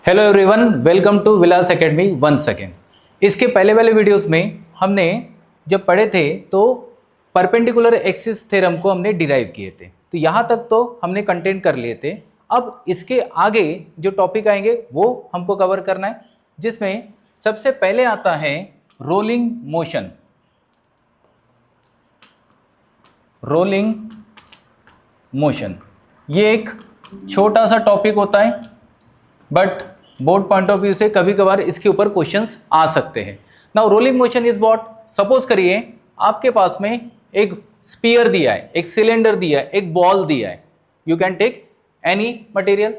Hello everyone, welcome to Vilas academy once again. इसके पहले वाले वीडियोस में हमने जब पढ़े थे तो परपेंडिकुलर एक्सिस थ्योरम को हमने डिराइव किए थे। तो यहाँ तक तो हमने कंटेंट कर लिए थे। अब इसके आगे जो टॉपिक आएंगे वो हमको कवर करना है, जिसमें सबसे पहले आता है रोलिंग मोशन। रोलिंग मोशन ये एक छोटा सा टॉपिक होता है, but board point of view से कभी कभार इसके ऊपर क्वेश्चंस आ सकते हैं। Now rolling motion is what, suppose करिए आपके पास में एक स्पीयर दिया है, एक सिलेंडर दिया है, एक बॉल दिया है। You can take any material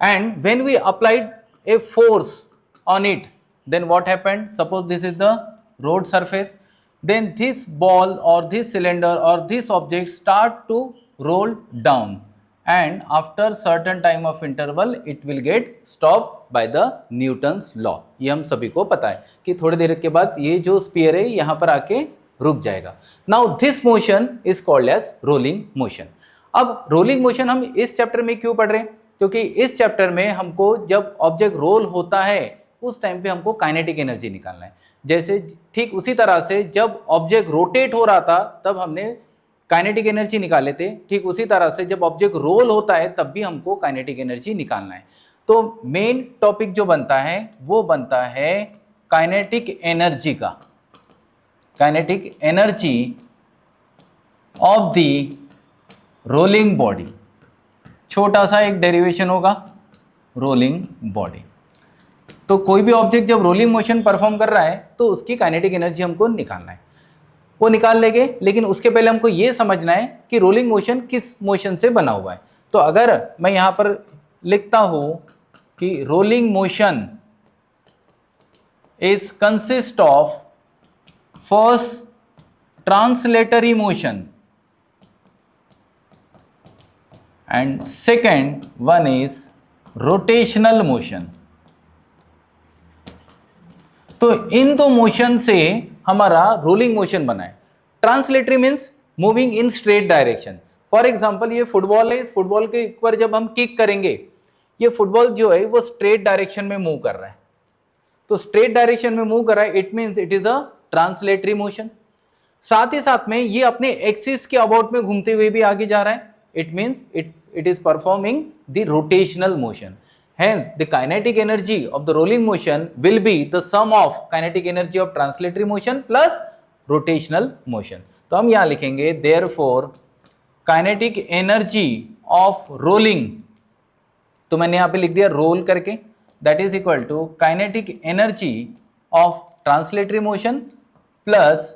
and when we applied a force on it, then what happened, suppose this is the road surface, then this ball or this cylinder or this object start to roll down and after certain time of interval it will get stopped by the Newton's law। ये हम सभी को पता है कि थोड़ी देर के बाद ये जो स्पीयर है यहाँ पर आके रुक जाएगा। Now this motion is called as rolling motion. अब रोलिंग मोशन हम इस चैप्टर में क्यों पढ़ रहे हैं, क्योंकि इस चैप्टर में हमको जब ऑब्जेक्ट रोल होता है उस टाइम पे हमको काइनेटिक एनर्जी निकालना है। जैसे ठीक उसी तरह से जब ऑब्जेक्ट रोटेट हो रहा था तब हमने काइनेटिक एनर्जी निकाले थे, ठीक उसी तरह से जब ऑब्जेक्ट रोल होता है तब भी हमको काइनेटिक एनर्जी निकालना है। तो मेन टॉपिक जो बनता है वो बनता है काइनेटिक एनर्जी का, kinetic energy of the rolling body. छोटा सा एक डेरिवेशन होगा रोलिंग बॉडी। तो कोई भी ऑब्जेक्ट जब रोलिंग मोशन परफॉर्म कर रहा है तो उसकी काइनेटिक एनर्जी हमको निकालना है, वो निकाल लेंगे। लेकिन उसके पहले हमको ये समझना है कि रोलिंग मोशन किस मोशन से बना हुआ है। तो अगर मैं यहाँ पर लिखता हूँ कि rolling motion is consist of first translatory motion and second one is rotational motion. तो इन दो मोशन से हमारा रोलिंग मोशन बना है। Translatory means moving in straight direction. For example ये फुटबॉल है, इस फुटबॉल के ऊपर जब हम किक करेंगे ये फुटबॉल जो है वो स्ट्रेट डायरेक्शन में मूव कर रहा है। तो स्ट्रेट डायरेक्शन में मूव कर रहा है, it means it is a translatory motion. साथ ही साथ में ये अपने एक्सिस के अबाउट में घूमते हुए भी आगे जा रहा है, it means it is performing the rotational motion. Hence, the kinetic energy of the rolling motion will be the sum of kinetic energy of translatory motion plus rotational motion। तो हम यहाँ लिखेंगे therefore kinetic energy of rolling, तो मैंने यहाँ पे लिख दिया रोल करके, that is equal to kinetic energy of translatory motion plus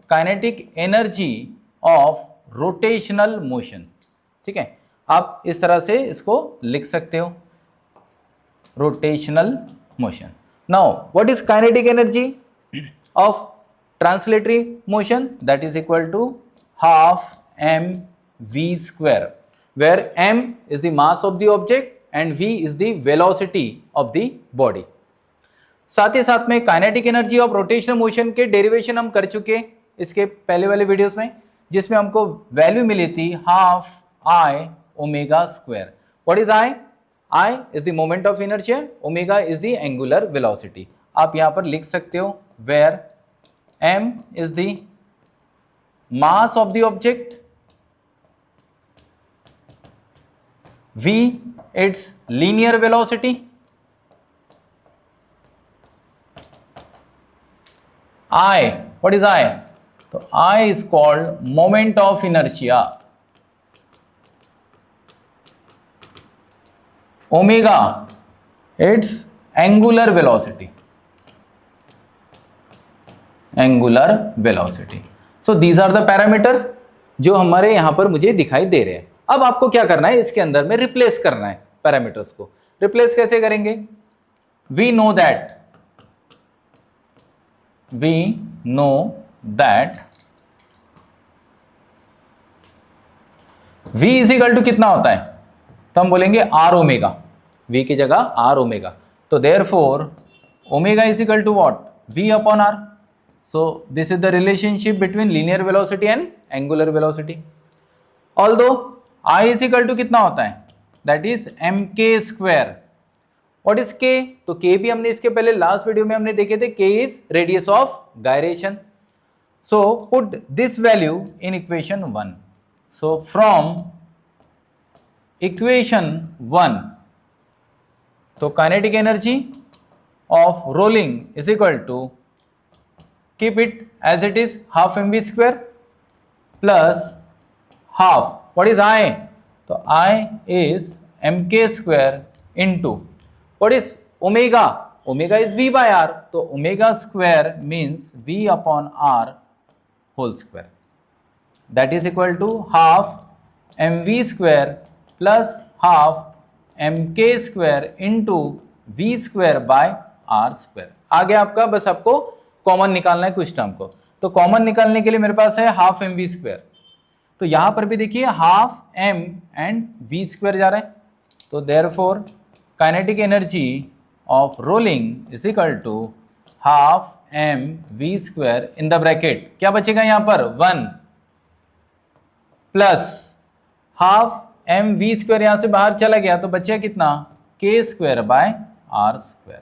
kinetic energy of rotational motion। ठीक है, आप इस तरह से इसको लिख सकते हो, rotational motion। Now what is kinetic energy of translatory motion? That is equal to half mv square, where m is the mass of the object and v is the velocity of the body। साथ ही साथ में kinetic energy of rotational motion के derivation हम कर चुके इसके पहले वाले वीडियोस में, जिसमें हमको वैल्यू मिली थी half I omega square. What is I? I is the moment of inertia, omega is the angular velocity। आप यहाँ पर लिख सकते हो where m is the mass of the object, v its linear velocity, I, what is I? तो I is called moment of inertia, omega its angular velocity, angular velocity। so these are the parameter जो हमारे यहां पर मुझे दिखाई दे रहे हैं। अब आपको क्या करना है, इसके अंदर में रिप्लेस करना है पैरामीटर्स को। रिप्लेस कैसे करेंगे? we know that v is equal to कितना होता है, तो हम बोलेंगे आर ओमेगा, v की जगह आर ओमेगा। तो therefore omega is equal to what, v upon R. So this is the relationship between linear velocity and angular velocity. Although i is equal to कितना होता है, that is M K square what is K? तो के भी हमने इसके पहले last video में हमने देखे थे, K is radius of gyration. So put this value in equation 1. So from equation 1, तो kinetic energy of rolling is equal to, keep it as it is, half mv square plus half, what is I? तो I is mk square into, what is omega? Omega is v by r, तो omega square means v upon r whole square, that is equal to half mv square plus half mk square into v square by r square. आ गया आपका, बस आपको common निकालना है कुछ term को. तो कॉमन निकालने के लिए मेरे पास है हाफ एम वी स्क्वायर. तो यहां पर भी देखिए half M and V square जा रहा है. तो therefore kinetic energy of rolling is equal to half M we square in the bracket. क्या बचेगा यहां पर? 1 plus half M we square, यहां से बाहर चला गया तो बचेगा कितना? K square by are square.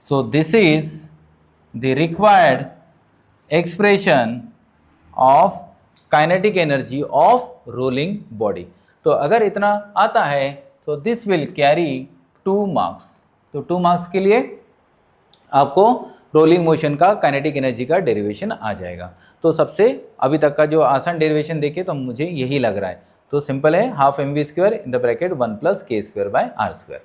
So this is the required expression of kinetic energy of rolling body. तो अगर इतना आता है तो this will carry 2 marks. तो 2 marks के लिए आपको रोलिंग मोशन का काइनेटिक एनर्जी का डेरिवेशन आ जाएगा. तो सबसे अभी तक का जो आसान डेरिवेशन देखे तो मुझे यही लग रहा है. तो सिंपल है, half M we square in the bracket 1 plus के square by are square.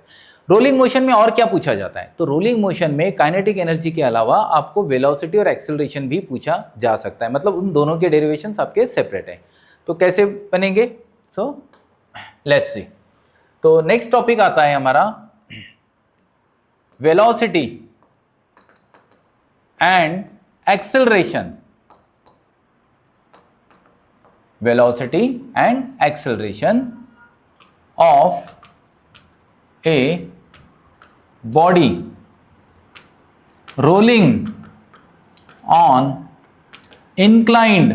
Rolling motion में और क्या पूछा जाता है? तो रोलिंग मोशन में काइनेटिक एनर्जी के अलावा आपको वेलोसिटी और एक्सेलरेशन भी पूछा जा सकता है, मतलब उन दोनों के डेरिवेशंस आपके सेपरेट हैं. तो कैसे बनेंगे? So let's see. तो नेक्स्ट टॉपिक आता है हमारा velocity and acceleration. Velocity and acceleration of a body rolling on inclined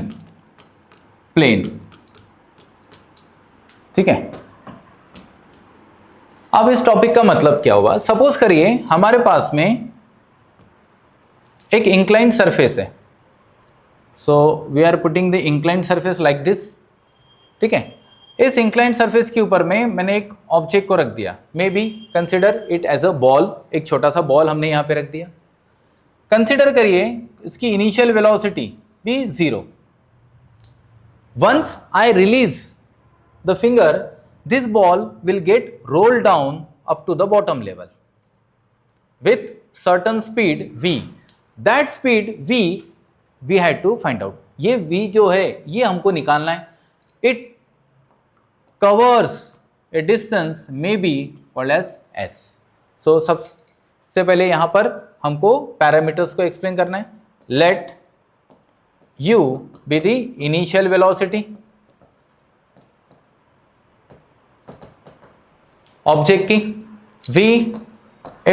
plane. ठीक है. अब इस टॉपिक का मतलब क्या हुआ? सपोज करिए हमारे पास में एक इंक्लाइंड सरफेस है. So we are putting the inclined surface like this. ठीक है. इस इंक्लाइंड सरफेस के ऊपर में मैंने एक ऑब्जेक्ट को रख दिया. May be consider it as a ball. एक छोटा सा बॉल हमने यहां पे रख दिया. कंसिडर करिए इसकी इनिशियल वेलोसिटी भी 0. Once I release the finger, this ball will get roll down up to the bottom level with certain speed v. That speed v we had to find out. ये v जो है ये हमको निकालना है. It covers a distance may be called as s. So सबसे पहले यहां पर हमको पैरामीटर्स को एक्सप्लेन करना है. Let u be the initial velocity, object की, v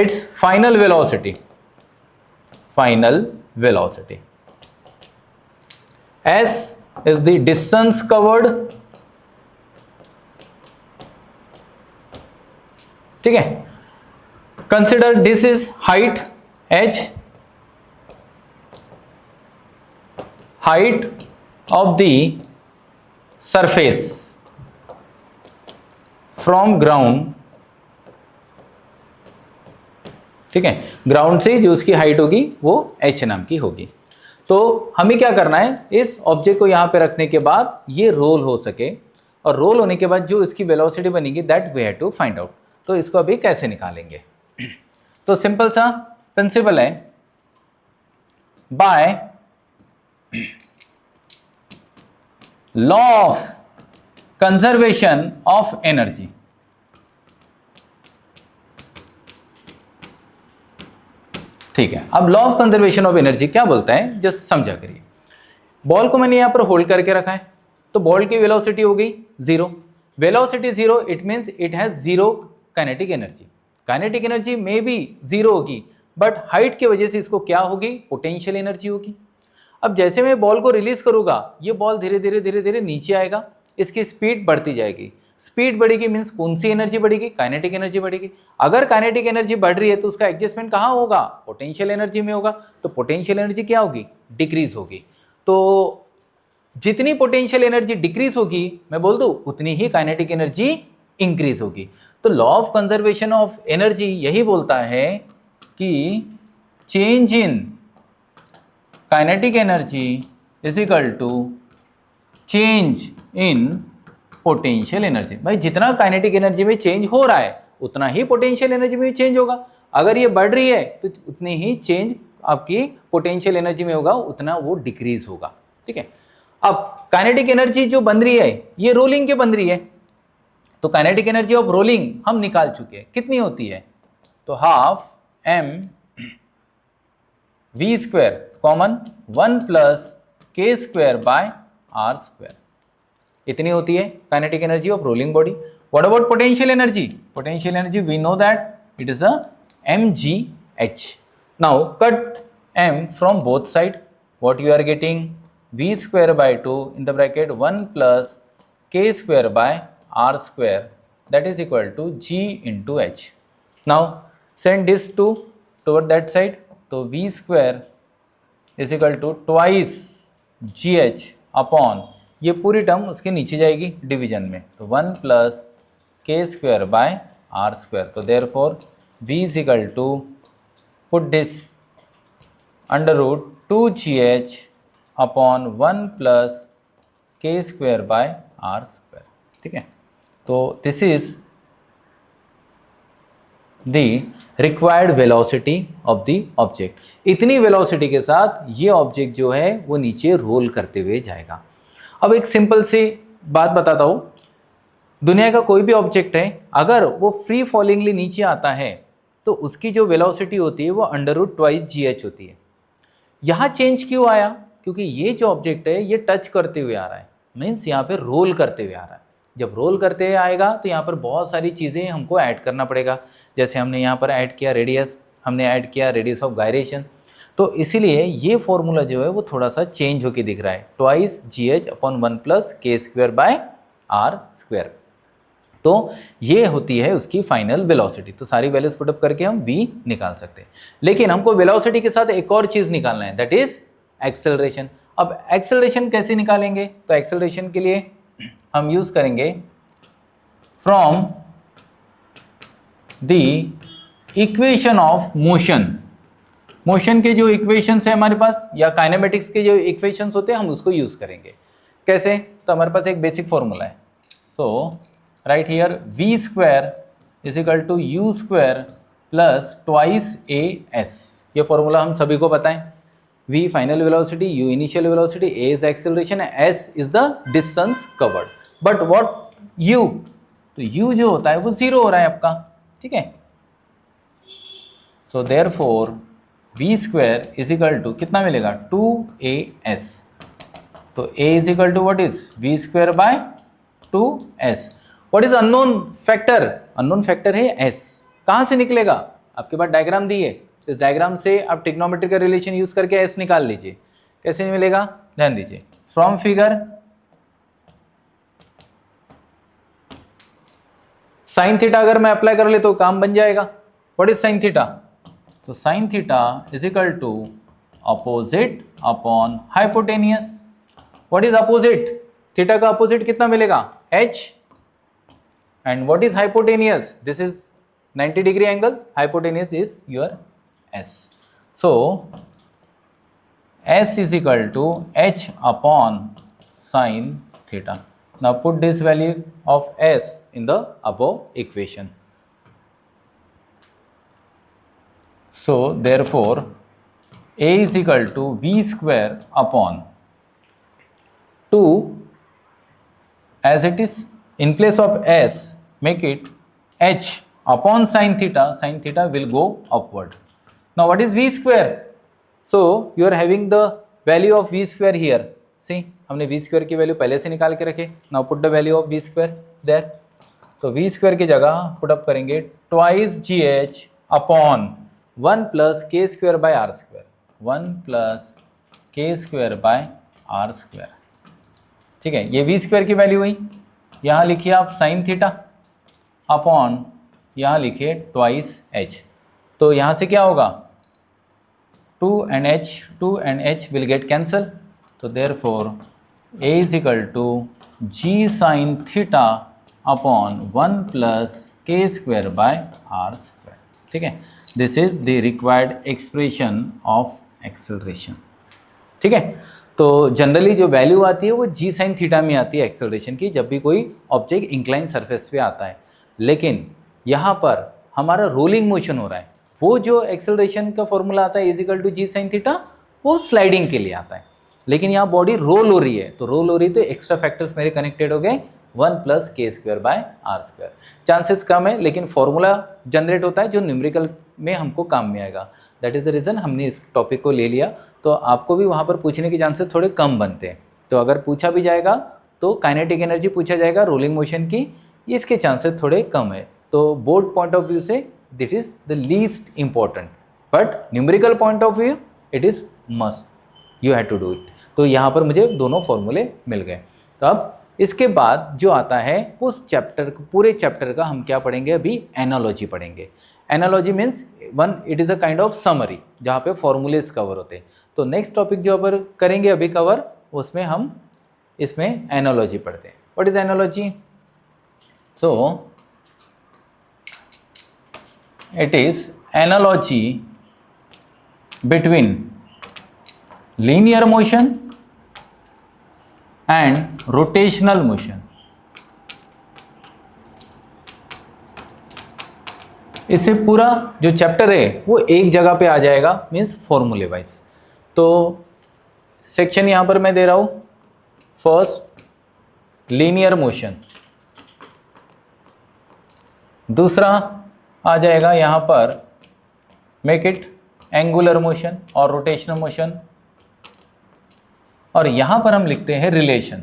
its final velocity, s is the distance covered. ठीक है. Consider this is height h, height of the surface from ground. ठीक है. ग्राउंड से जो उसकी हाइट होगी वो h नाम की होगी. तो हमें क्या करना है, इस ऑब्जेक्ट को यहां पे रखने के बाद ये रोल हो सके, और रोल होने के बाद जो इसकी वेलोसिटी बनेगी that we have to find out. तो इसको अभी कैसे निकालेंगे? तो सिंपल सा प्रिंसिपल है, by law of conservation of energy. ठीक है. अब law of conservation of energy क्या बोलता है, जस्ट समझा करिए. बॉल को मैंने यहां पर होल्ड करके रखा है, तो बॉल की वेलोसिटी हो गई 0. Velocity 0, it means it has 0 kinetic energy. Kinetic energy में भी 0 होगी, बट हाइट की वजह से इसको क्या होगी, पोटेंशियल एनर्जी होगी. अब जैसे मैं बॉल को रिलीज करूंगा, ये बॉल धीरे धीरे नीचे आएगा, इसकी स्पीड बढ़ती जाएगी. स्पीड बढ़ेगी मीन्स कौन सी एनर्जी बढ़ेगी, काइनेटिक एनर्जी बढ़ेगी। अगर काइनेटिक एनर्जी बढ़ रही है तो उसका एडजस्टमेंट कहाँ होगा, पोटेंशियल एनर्जी में होगा। तो पोटेंशियल एनर्जी क्या होगी, डिक्रीज होगी। तो जितनी पोटेंशियल एनर्जी डिक्रीज होगी, मैं बोल दूं, उतनी ही काइनेटिक एनर्जी इंक्रीज होगी। तो law of conservation of energy यही बोलता है कि change in kinetic energy is equal to change in potential energy. भाई जितना काइनेटिक एनर्जी में चेंज हो रहा है उतना ही पोटेंशियल एनर्जी में चेंज होगा। अगर ये बढ़ रही है तो उतनी ही चेंज आपकी पोटेंशियल एनर्जी में होगा, उतना वो डिक्रीज होगा। ठीक है, अब काइनेटिक एनर्जी जो बन रही है ये रोलिंग के बन रही है। तो काइनेटिक एनर्जी ऑफ रोलिंग हम निकाल चुके हैं, कितनी होती है, तो half M we square common 1 plus के स्क्वायर बाय आर स्क्वायर, इतनी होती है kinetic energy of rolling body. What about potential energy, potential energy we know that it is a mgh. now cut m from both side, what you are getting, v square by 2 in the bracket 1 plus k square by r square, that is equal to g into h. now send this to toward that side, तो v square is equal to twice gh upon, ये पूरी term उसके नीचे जाएगी division में, तो 1 plus के square by are square. तो therefore v is equal to, put this under root 2gh upon 1 plus k square by r square। ठीक है, तो this is the required velocity of the object. इतनी velocity के साथ ये object जो है वो नीचे रोल करते हुए जाएगा। अब एक सिंपल सी बात बताता हूं, दुनिया का कोई भी ऑब्जेक्ट है अगर वो फ्री फॉलिंगली नीचे आता है तो उसकी जो वेलोसिटी होती है वो under root twice G H होती है। यहाँ चेंज क्यों आया, क्योंकि ये जो ऑब्जेक्ट है ये टच करते हुए आ रहा है, मीन्स यहाँ पे रोल करते हुए आ रहा है। जब रोल करते हुए आएगा तो यहाँ पर बहुत सारी चीज़ें हमको ऐड करना पड़ेगा, जैसे हमने यहाँ पर ऐड किया रेडियस, हमने ऐड किया रेडियस ऑफ गायरेशन। तो इसीलिए ये फॉर्मूला जो है वो थोड़ा सा चेंज होकर दिख रहा है, twice G H upon 1 plus के स्क्वायर बाय आर स्क्वायर। तो ये होती है उसकी फाइनल वेलोसिटी। तो सारी वैल्यूज पुटअप करके हम v निकाल सकते हैं, लेकिन हमको वेलोसिटी के साथ एक और चीज निकालना है, दैट इज एक्सेलरेशन। अब एक्सेलरेशन कैसे निकालेंगे, तो एक्सेलरेशन के लिए हम यूज करेंगे from the equation of motion. Motion के जो इक्वेशंस है हमारे पास, या काइनेमेटिक्स के जो इक्वेशंस होते हैं हम उसको यूज करेंगे। कैसे, तो हमारे पास एक बेसिक फॉर्मूला है, सो right here v square is equal to u square plus twice as। ये फॉर्मूला हम सभी को पता है, v final velocity, u initial velocity, a is acceleration, s is the distance covered। but what u, तो u जो होता है वो 0 हो रहा है आपका। ठीक है, so therefore v square is equal to कितना मिलेगा, 2as। तो a is equal to what is v square by 2s। What is unknown factor, unknown factor है s, कहां से निकलेगा, आपके पास डायग्राम दी है, इस डायग्राम से आप ट्रिग्नोमेट्री का रिलेशन यूज करके s निकाल लीजिए। कैसे मिलेगा, ध्यान दीजिए, फ्रॉम फिगर साइन थीटा अगर मैं अप्लाई कर ले तो काम बन जाएगा। व्हाट इज साइन थीटा, तो sine theta is equal to opposite upon hypotenuse. What is opposite, theta का अपोजिट कितना मिलेगा, h, and what is hypotenuse, this is 90 degree angle, hypotenuse is your s। so s is equal to h upon sin theta। now put this value of s in the above equation। so therefore a is equal to v square upon 2, as it is, in place of s make it h upon sin theta will go upward। now what is v square, so you are having the value of v square here, see हमने v square की value पहले से निकाल के रखे। now put the value of v square there, तो v square की जगह पुट अप करेंगे twice gh upon 1 plus k square by r square, 1 plus k square by r square। ठीक है, ये v square की वैल्यू हुई। यहाँ लिखिए आप साइन थीटा अपॉन यहाँ लिखिए ट्वाइस एच। तो यहाँ से क्या होगा 2 and h will get cancel. तो therefore a is equal to g sin theta upon 1 plus k square by r square. ठीक है, this is the required expression of acceleration. ठीक है, तो जनरली जो वैल्यू आती है वो g sin थीटा में आती है एक्सेलरेशन की, जब भी कोई ऑब्जेक्ट इंक्लाइन सरफेस पे आता है। लेकिन यहाँ पर हमारा रोलिंग मोशन हो रहा है, वो जो एक्सेलरेशन का फॉर्मूला आता है is equal to G sine theta, वो स्लाइडिंग के लिए आता है। लेकिन यहाँ बॉडी रोल हो रही है, तो रोल हो रही है तो एक्स्ट्रा फैक्टर्स मेरे कनेक्टेड हो गए 1 प्लस के square by are square. Chances कम है, लेकिन फॉर्मूला जनरेट होता है जो न्यूमेरिकल में हमको काम में आएगा। दैट इज द रीज़न हमने इस टॉपिक को ले लिया। तो आपको भी वहाँ पर पूछने के चांसेस थोड़े कम बनते हैं। तो अगर पूछा भी जाएगा तो काइनेटिक एनर्जी पूछा जाएगा रोलिंग मोशन की, इसके चांसेस थोड़े कम है। तो बोर्ड पॉइंट ऑफ व्यू से that is the least important, but numerical point of view it is must, you have to do it. तो यहाँ पर मुझे दोनों फॉर्मूले मिल गए। तो अब इसके बाद जो आता है उस चैप्टर, पूरे चैप्टर का हम क्या पढ़ेंगे, अभी एनालॉजी पढ़ेंगे। Analogy means it is a kind of summary जहाँ पे फॉर्मूलेज कवर होते हैं। तो नेक्स्ट टॉपिक जो अगर करेंगे अभी कवर, उसमें हम इसमें एनालॉजी पढ़ते हैं। What is analogy? So it is analogy between linear motion and rotational motion। इससे पूरा जो चैप्टर है वो एक जगह पे आ जाएगा, मीन्स फॉर्मूले वाइज। तो सेक्शन यहाँ पर मैं दे रहा हूँ, फर्स्ट लीनियर मोशन, दूसरा आ जाएगा यहाँ पर मेक इट एंगुलर मोशन और रोटेशनल मोशन, और यहाँ पर हम लिखते हैं रिलेशन।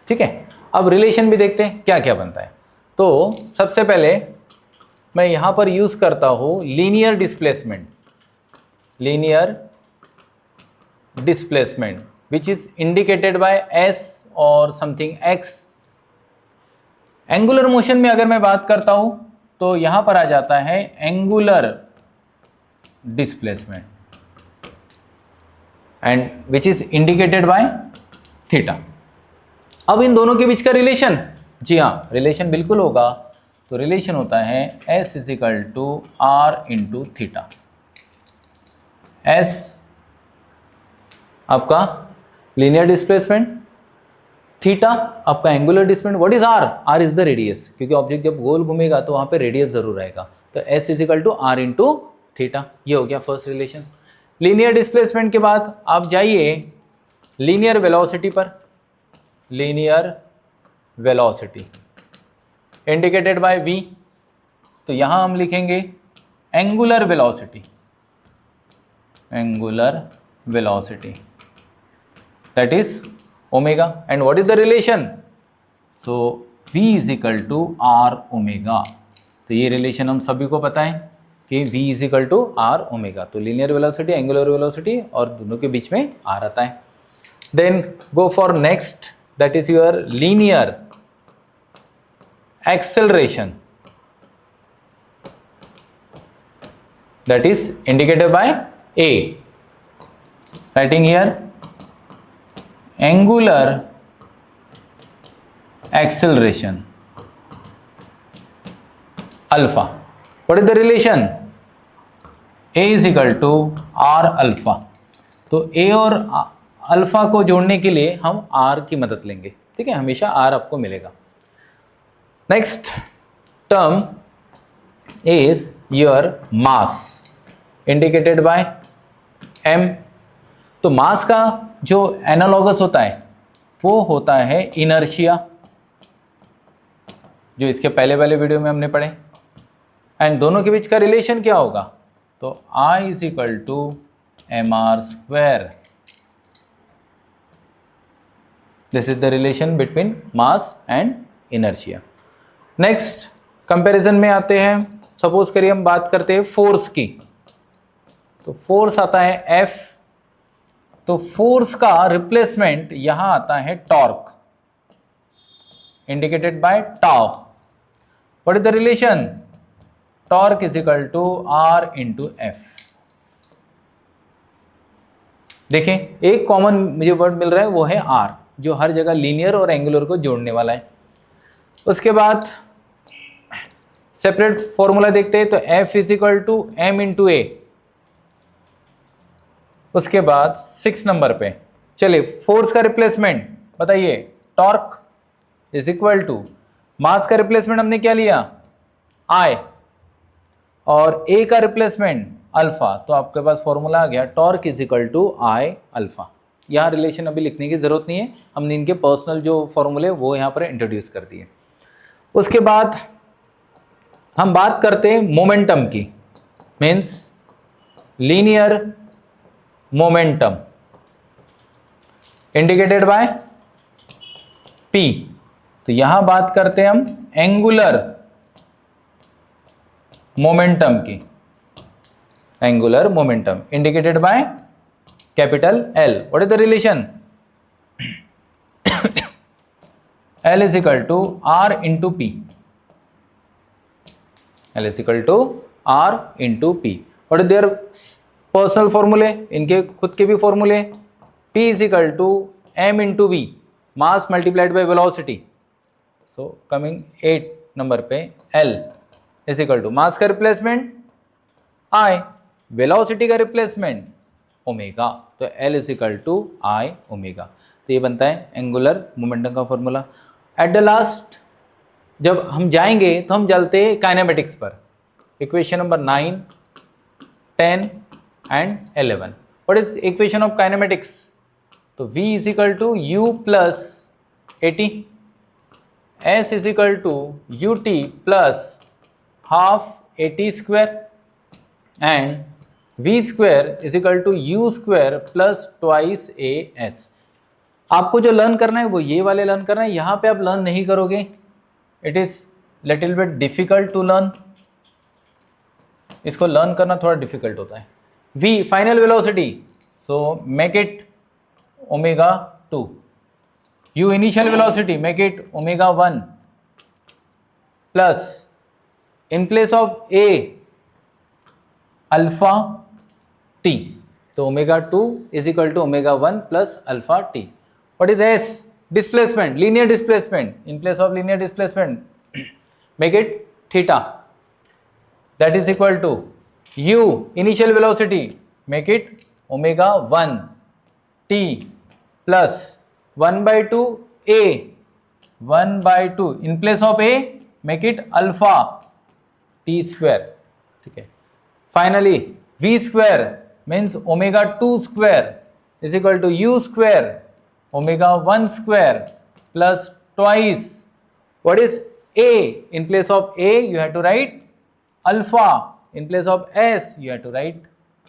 ठीक है, अब रिलेशन भी देखते हैं क्या क्या बनता है। तो सबसे पहले मैं यहाँ पर यूज करता हूँ linear displacement, linear displacement which is indicated by S और समथिंग एक्स। एंगुलर मोशन में अगर मैं बात करता हूं तो यहां पर आ जाता है angular displacement and which is indicated by theta. अब इन दोनों के बीच का रिलेशन, जी हाँ रिलेशन बिल्कुल होगा। तो रिलेशन होता है S is equal to R into theta. S आपका लीनियर डिस्प्लेसमेंट, थीटा आपका angular displacement. What is R? R is the radius, क्योंकि ऑब्जेक्ट जब गोल घूमेगा तो वहां पे रेडियस जरूर आएगा। तो S is equal to R into theta. ये हो गया फर्स्ट रिलेशन। लीनियर डिस्प्लेसमेंट के बाद आप जाइए लीनियर वेलोसिटी पर। Linear velocity indicated by v, तो यहां हम लिखेंगे angular velocity, angular velocity that is omega. And what is the relation? So v is equal to R omega. तो ये रिलेशन हम सभी को पता है कि v is equal to R omega. तो लीनियर वेलोसिटी, एंगुलर वेलोसिटी, और दोनों के बीच में r आता है। Then go for next, that is your linear acceleration, that is indicated by a, writing here angular acceleration alpha. What is the relation? A is equal to r alpha. तो A और alpha को जोड़ने के लिए हम R की मदद लेंगे। ठीक है, हमेशा R आपको मिलेगा। Next term is your mass indicated by m। तो मास का जो एनालॉगस होता है वो होता है इनर्शिया, जो इसके पहले वाले वीडियो में हमने पढ़े। एंड दोनों के बीच का रिलेशन क्या होगा? तो I is equal to M R square. This is the relation between mass and inertia. Next comparison में आते हैं। सपोज करिए हम बात करते हैं फोर्स की, तो फोर्स आता है F। तो फोर्स का रिप्लेसमेंट यहां आता है torque. indicated by tau. What is the relation? Torque is equal to R into F. देखें, एक कॉमन मुझे वर्ड मिल रहा है, वो है R, जो हर जगह लीनियर और एंगुलर को जोड़ने वाला है। उसके बाद सेपरेट फॉर्मूला देखते हैं, तो F is equal to M into a. उसके बाद 6 नंबर पे चलिए फोर्स का रिप्लेसमेंट बताइए, torque is equal to mass का रिप्लेसमेंट हमने क्या लिया, I, और ए का रिप्लेसमेंट अल्फा, तो आपके पास फॉर्मूला आ गया torque is equal to I alpha. यहाँ रिलेशन अभी लिखने की जरूरत नहीं है, हमने इनके पर्सनल जो फॉर्मूले वो यहाँ पर इंट्रोड्यूस कर दिए। उसके बाद हम बात करते हैं मोमेंटम की, means linear momentum indicated by P। तो यहां बात करते हैं हम एंगुलर मोमेंटम की, angular momentum indicated by capital L। What is the relation? L is equal to R into P, L is equal to R into P। What is their personal फॉर्मूले, इनके खुद के भी फॉर्मूले, P is equal to M into V, mass multiplied by velocity. So coming 8 number पे L is equal to mass का replacement I, velocity का replacement omega, तो L is equal to I omega. तो ये बनता है एंगुलर मोमेंटम का formula. At the last जब हम जाएंगे तो हम चलते हैं काइनेमेटिक्स पर, equation number 9, 10 and 11। What is equation of kinematics? तो V is equal to U plus AT, S is equal to UT plus half AT square, and V square is equal to U square plus twice AS। आपको जो learn करना है वो ये वाले learn करना है, यहाँ पे आप लर्न नहीं करोगे, it is little bit difficult to learn, इसको लर्न करना थोड़ा डिफिकल्ट होता है। V final velocity, so make it omega 2, U initial velocity make it omega 1, plus in place of A alpha T, तो omega 2 is equal to omega 1 plus alpha T। What is S? Displacement, linear displacement, in place of linear displacement make it theta, that is equal to U initial velocity make it omega 1 T plus 1/2 A, 1/2 in place of A make it alpha T square, ठीक है। Finally V square means omega 2 square is equal to U square omega 1 square plus twice, what is A? In place of A you have to write alpha, in place of S you have to write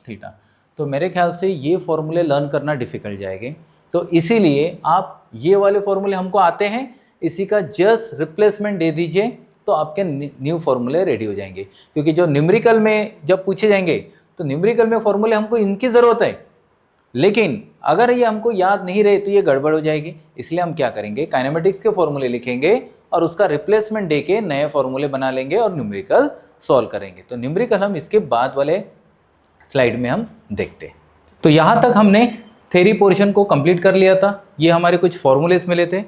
theta. तो मेरे ख्याल से ये फॉर्मूले learn करना difficult जाएंगे, तो इसीलिए आप ये वाले फॉर्मूले हमको आते हैं, इसी का जस्ट रिप्लेसमेंट दे दीजिए तो आपके न्यू फॉर्मूले रेडी हो जाएंगे। क्योंकि जो न्यूमेरिकल में जब पूछे जाएंगे तो न्यूमेरिकल में फॉर्मूले हमको इनकी ज़रूरत है, लेकिन अगर ये हमको याद नहीं रहे तो ये गड़बड़ हो जाएगी। इसलिए हम क्या करेंगे, काइनेमेटिक्स के फॉर्मूले लिखेंगे और उसका रिप्लेसमेंट दे के नए फॉर्मूले बना लेंगे और न्यूमेरिकल सॉल्व करेंगे। तो न्यूमेरिकल हम इसके बाद वाले स्लाइड में हम देखते हैं। तो यहाँ तक हमने थ्योरी पोर्शन को कंप्लीट कर लिया था, ये हमारे कुछ फॉर्मूलेस मिले थे।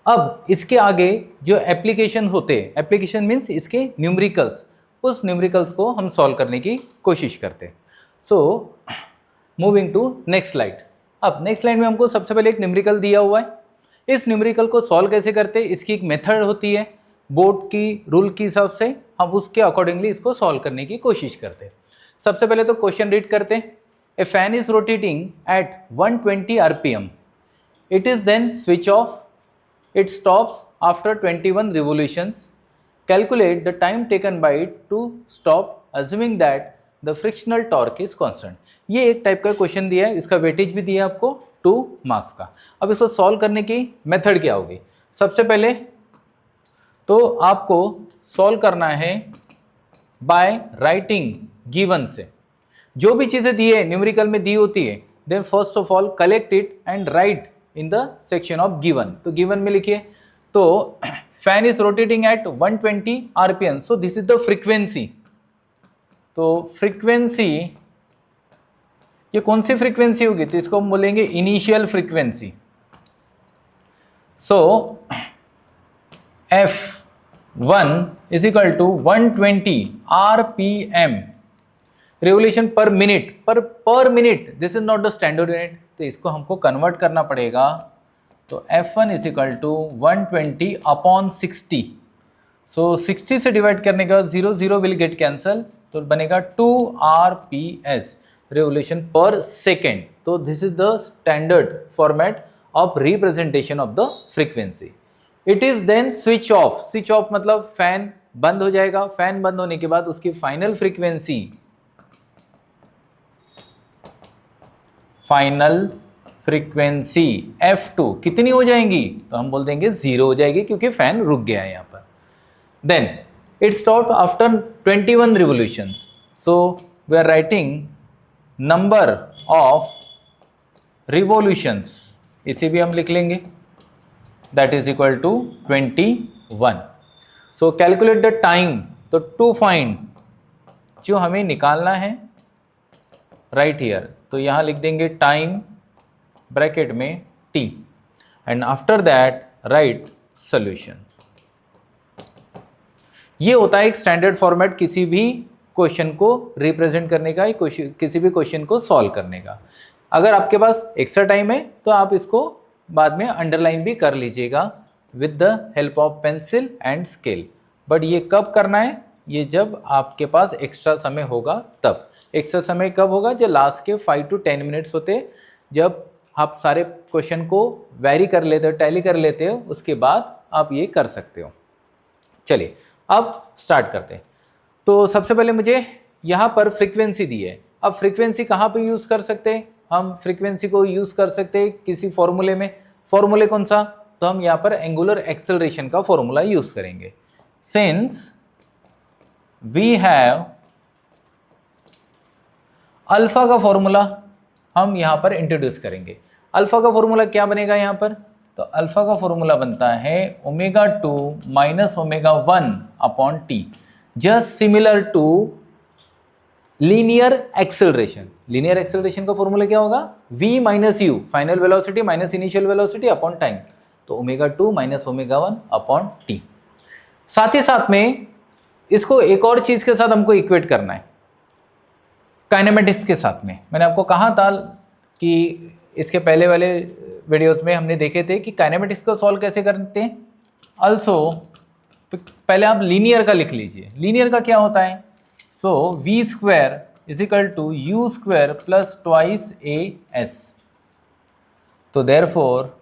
अब इसके आगे जो एप्लीकेशन होते हैं, एप्लीकेशन मीन्स इसके न्यूमेरिकल्स, उस न्यूमेरिकल्स को हम सॉल्व करने की कोशिश करते हैं। So moving to next slide. अब नेक्स्ट स्लाइड में हमको सबसे पहले एक न्यूमेरिकल दिया हुआ है, इस न्यूमेरिकल को सॉल्व कैसे करते हैं, इसकी एक मेथड होती है, बोर्ड की रूल के हिसाब से हम उसके अकॉर्डिंगली इसको सॉल्व करने की कोशिश करते हैं। सबसे पहले तो क्वेश्चन रीड करते हैं। A fan is rotating at 120 RPM, it is then switch off, it stops after 21 revolutions, calculate the time taken by it to stop assuming that the frictional torque is constant। ये एक type का question दिया है, इसका weightage भी दिया है आपको 2 मार्क्स का। अब इसको सॉल्व करने की मेथड क्या होगी? सबसे पहले तो आपको सॉल्व करना है बाय राइटिंग गिवन से, जो भी चीज़ें दी है न्यूमेरिकल में दी होती है, then first of all collect it and write in the section of given. तो गिवन में लिखिए, तो fan is rotating at 120 RPM, so this is the frequency. तो फ्रीक्वेंसी, ये कौन सी फ्रीक्वेंसी होगी? तो इसको हम बोलेंगे initial frequency. So F1 is equal to 120 RPM, revolution per minute, per minute, this is not the standard unit, तो इसको हमको कन्वर्ट करना पड़ेगा। तो F1 is equal to 120 upon 60, so 60 से डिवाइड करने के बाद 0 विल गेट कैंसल, तो बनेगा 2 RPS, रिवोल्यूशन पर सेकेंड। तो this is the standard format of representation of the frequency. It is then switch off, switch off मतलब fan बंद हो जाएगा, फैन बंद होने के बाद उसकी फाइनल फ्रीक्वेंसी, F2 कितनी हो जाएंगी? तो हम बोल देंगे 0 हो जाएगी, क्योंकि फैन रुक गया है यहां पर। Then it stop after 21 revolutions, so we are writing number of revolutions, इसे भी हम लिख लेंगे, that is equal to 21। So calculate the time, तो टू फाइंड, जो हमें निकालना है राइट हियर, तो यहां लिख देंगे टाइम ब्रैकेट में t, and after that right solution. ये होता है एक स्टैंडर्ड फॉर्मेट किसी भी क्वेश्चन को रिप्रेजेंट करने का, किसी भी क्वेश्चन को सॉल्व करने का। अगर आपके पास एक्स्ट्रा टाइम है तो आप इसको बाद में अंडरलाइन भी कर लीजिएगा with the help of pencil and scale. But ये कब करना है? ये जब आपके पास एक्स्ट्रा समय होगा तब। एक्स्ट्रा समय कब होगा? जब लास्ट के 5 to 10 मिनट्स होते, जब आप सारे क्वेश्चन को वेरी कर लेते हो, टैली कर लेते हो, उसके बाद आप ये कर सकते हो। चलिए अब स्टार्ट करते हैं। तो सबसे पहले मुझे यहाँ पर फ्रीक्वेंसी दी है। अब फ्रीक्वेंसी कहाँ पे यूज़ कर सकते हैं? हम फ्रीक्वेंसी को यूज़ कर सकते हैं किसी फॉर्मूले में। फॉर्मूले कौन सा? तो हम यहाँ पर एंगुलर एक्सेलरेशन का फॉर्मूला यूज़ करेंगे। सिंस वी हैव अल्फा का फॉर्मूला हम यहाँ पर इंट्रोड्यूस करेंगे। अल्फा का फॉर्मूला क्या बनेगा यहाँ पर? तो अल्फा का फॉर्मूला बनता है ω2 minus ω1 upon t, just similar to linear acceleration. Linear acceleration का फॉर्मूला क्या होगा? v minus u, final velocity minus initial velocity upon time, तो ω2 माइनस ω1 अपॉन टी। साथ ही साथ में इसको एक और चीज के साथ हमको इक्वेट करना है, काइनेमेटिक्स के साथ में। मैंने आपको कहा था कि इसके पहले वाले वीडियोस में हमने देखे थे कि काइनेमेटिक्स को सॉल्व कैसे करते हैं। अल्सो पहले आप लीनियर का लिख लीजिए। लीनियर का क्या होता है? So v square is equal to U square plus twice as, तो therefore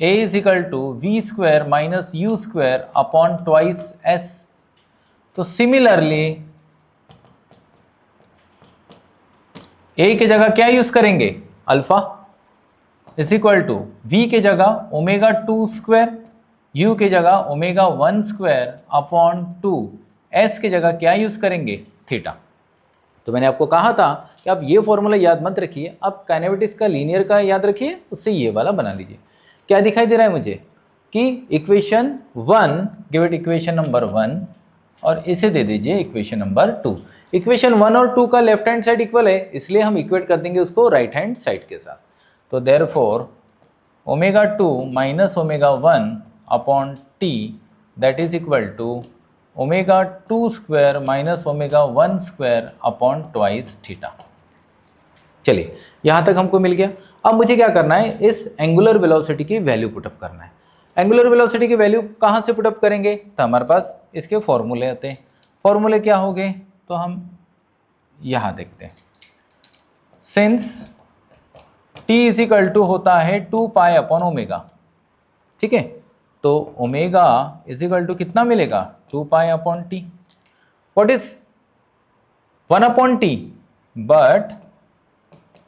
a is equal to v square minus U square upon twice s। तो सिमिलरली a के जगह क्या यूज करेंगे? Alpha is equal to v के जगह ω2 square, u के जगह ω1 स्क्वायर अपॉन 2, s के जगह क्या यूज करेंगे? थीटा। तो मैंने आपको कहा था कि आप ये फॉर्मूला याद मत रखिए, आप काइनेमेटिक्स का लीनियर का याद रखिए, उससे ये वाला बना लीजिए। क्या दिखाई दे रहा है मुझे कि equation 1, give it equation number 1 और इसे दे दीजिए इक्वेशन नंबर 2। इक्वेशन 1 और 2 का लेफ्ट हैंड साइड इक्वल है, इसलिए हम इक्वेट कर देंगे उसको राइट हैंड साइड के साथ। तो therefore ω2 minus ω1 upon t that is equal to ω2 square minus ω1 square upon twice theta. चलिए यहाँ तक हमको मिल गया। अब मुझे क्या करना है? इस एंगुलर वेलोसिटी की वैल्यू पुटअप करना है। एंगुलर वेलोसिटी की वैल्यू कहाँ से पुटअप करेंगे? तो हमारे पास इसके फॉर्मूले होते हैं। फॉर्मूले क्या हो गए? तो हम यहाँ देखते हैं। Since t is equal to होता है 2 पाई अपॉन ओमेगा, ठीक है, तो ओमेगा इज इक्वल टू कितना मिलेगा? 2 पाई अपॉन टी। व्हाट इज 1 अपॉन टी? बट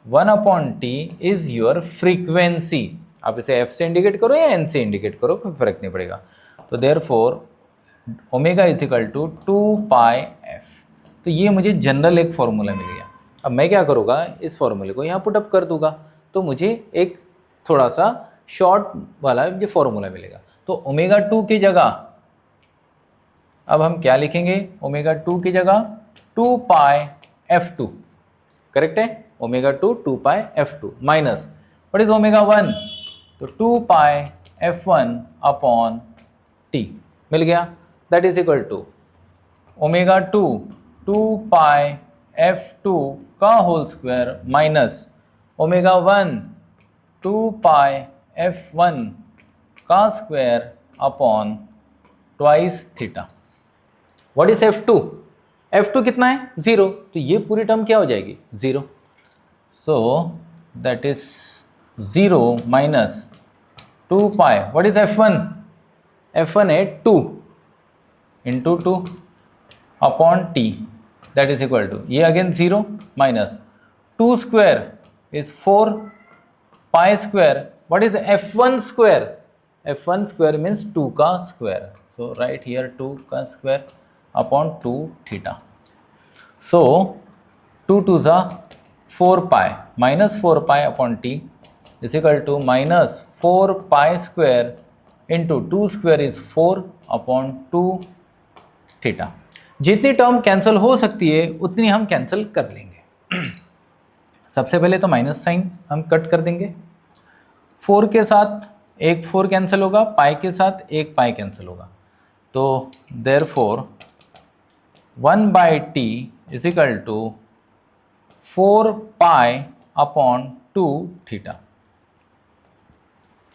1 अपॉन टी इज योर फ्रीक्वेंसी। आप इसे f से इंडिकेट करो या n से इंडिकेट करो, कोई फर्क नहीं पड़ेगा। तो therefore omega is equal to 2 pi f। तो ये मुझे जनरल एक फॉर्मूला मिल गया। अब मैं क्या करूँगा? इस फॉर्मूले को यहाँ पुटअप कर दूंगा, तो मुझे एक थोड़ा सा शॉर्ट वाला ये फॉर्मूला मिलेगा। तो ओमेगा 2 की जगह अब हम क्या लिखेंगे, ओमेगा 2 की जगह 2 पाई f2, करेक्ट है, omega 2 2 pi f2 minus what is omega 1, तो 2 पाई f1 अपॉन t मिल गया, that is equal to omega 2 2 pi f2 का whole square minus omega 1 2 pi f1 का square upon twice theta. What is f2, f2 कितना है 0, तो ये पूरी टर्म क्या हो जाएगी 0, so that is 0 minus 2 pi, what is f1, f1 है 2 into 2 upon t, that is equal to ये again 0 minus 2 square is 4 pi square, what is f1 square, f1 square means 2 का स्क्वायर, सो राइट हियर 2 का square upon 2 theta, सो 2 2 ज़ा 4 pi minus 4 pi upon T is equal to minus 4 pi square into 2 square is 4 upon 2 theta. जितनी term cancel हो सकती है उतनी हम cancel कर लेंगे। सबसे पहले तो माइनस साइन हम कट कर देंगे, 4 के साथ एक 4 कैंसिल होगा, पाई के साथ एक पाई कैंसिल होगा, तो therefore 1 by T is equal to 4 pi upon 2 theta.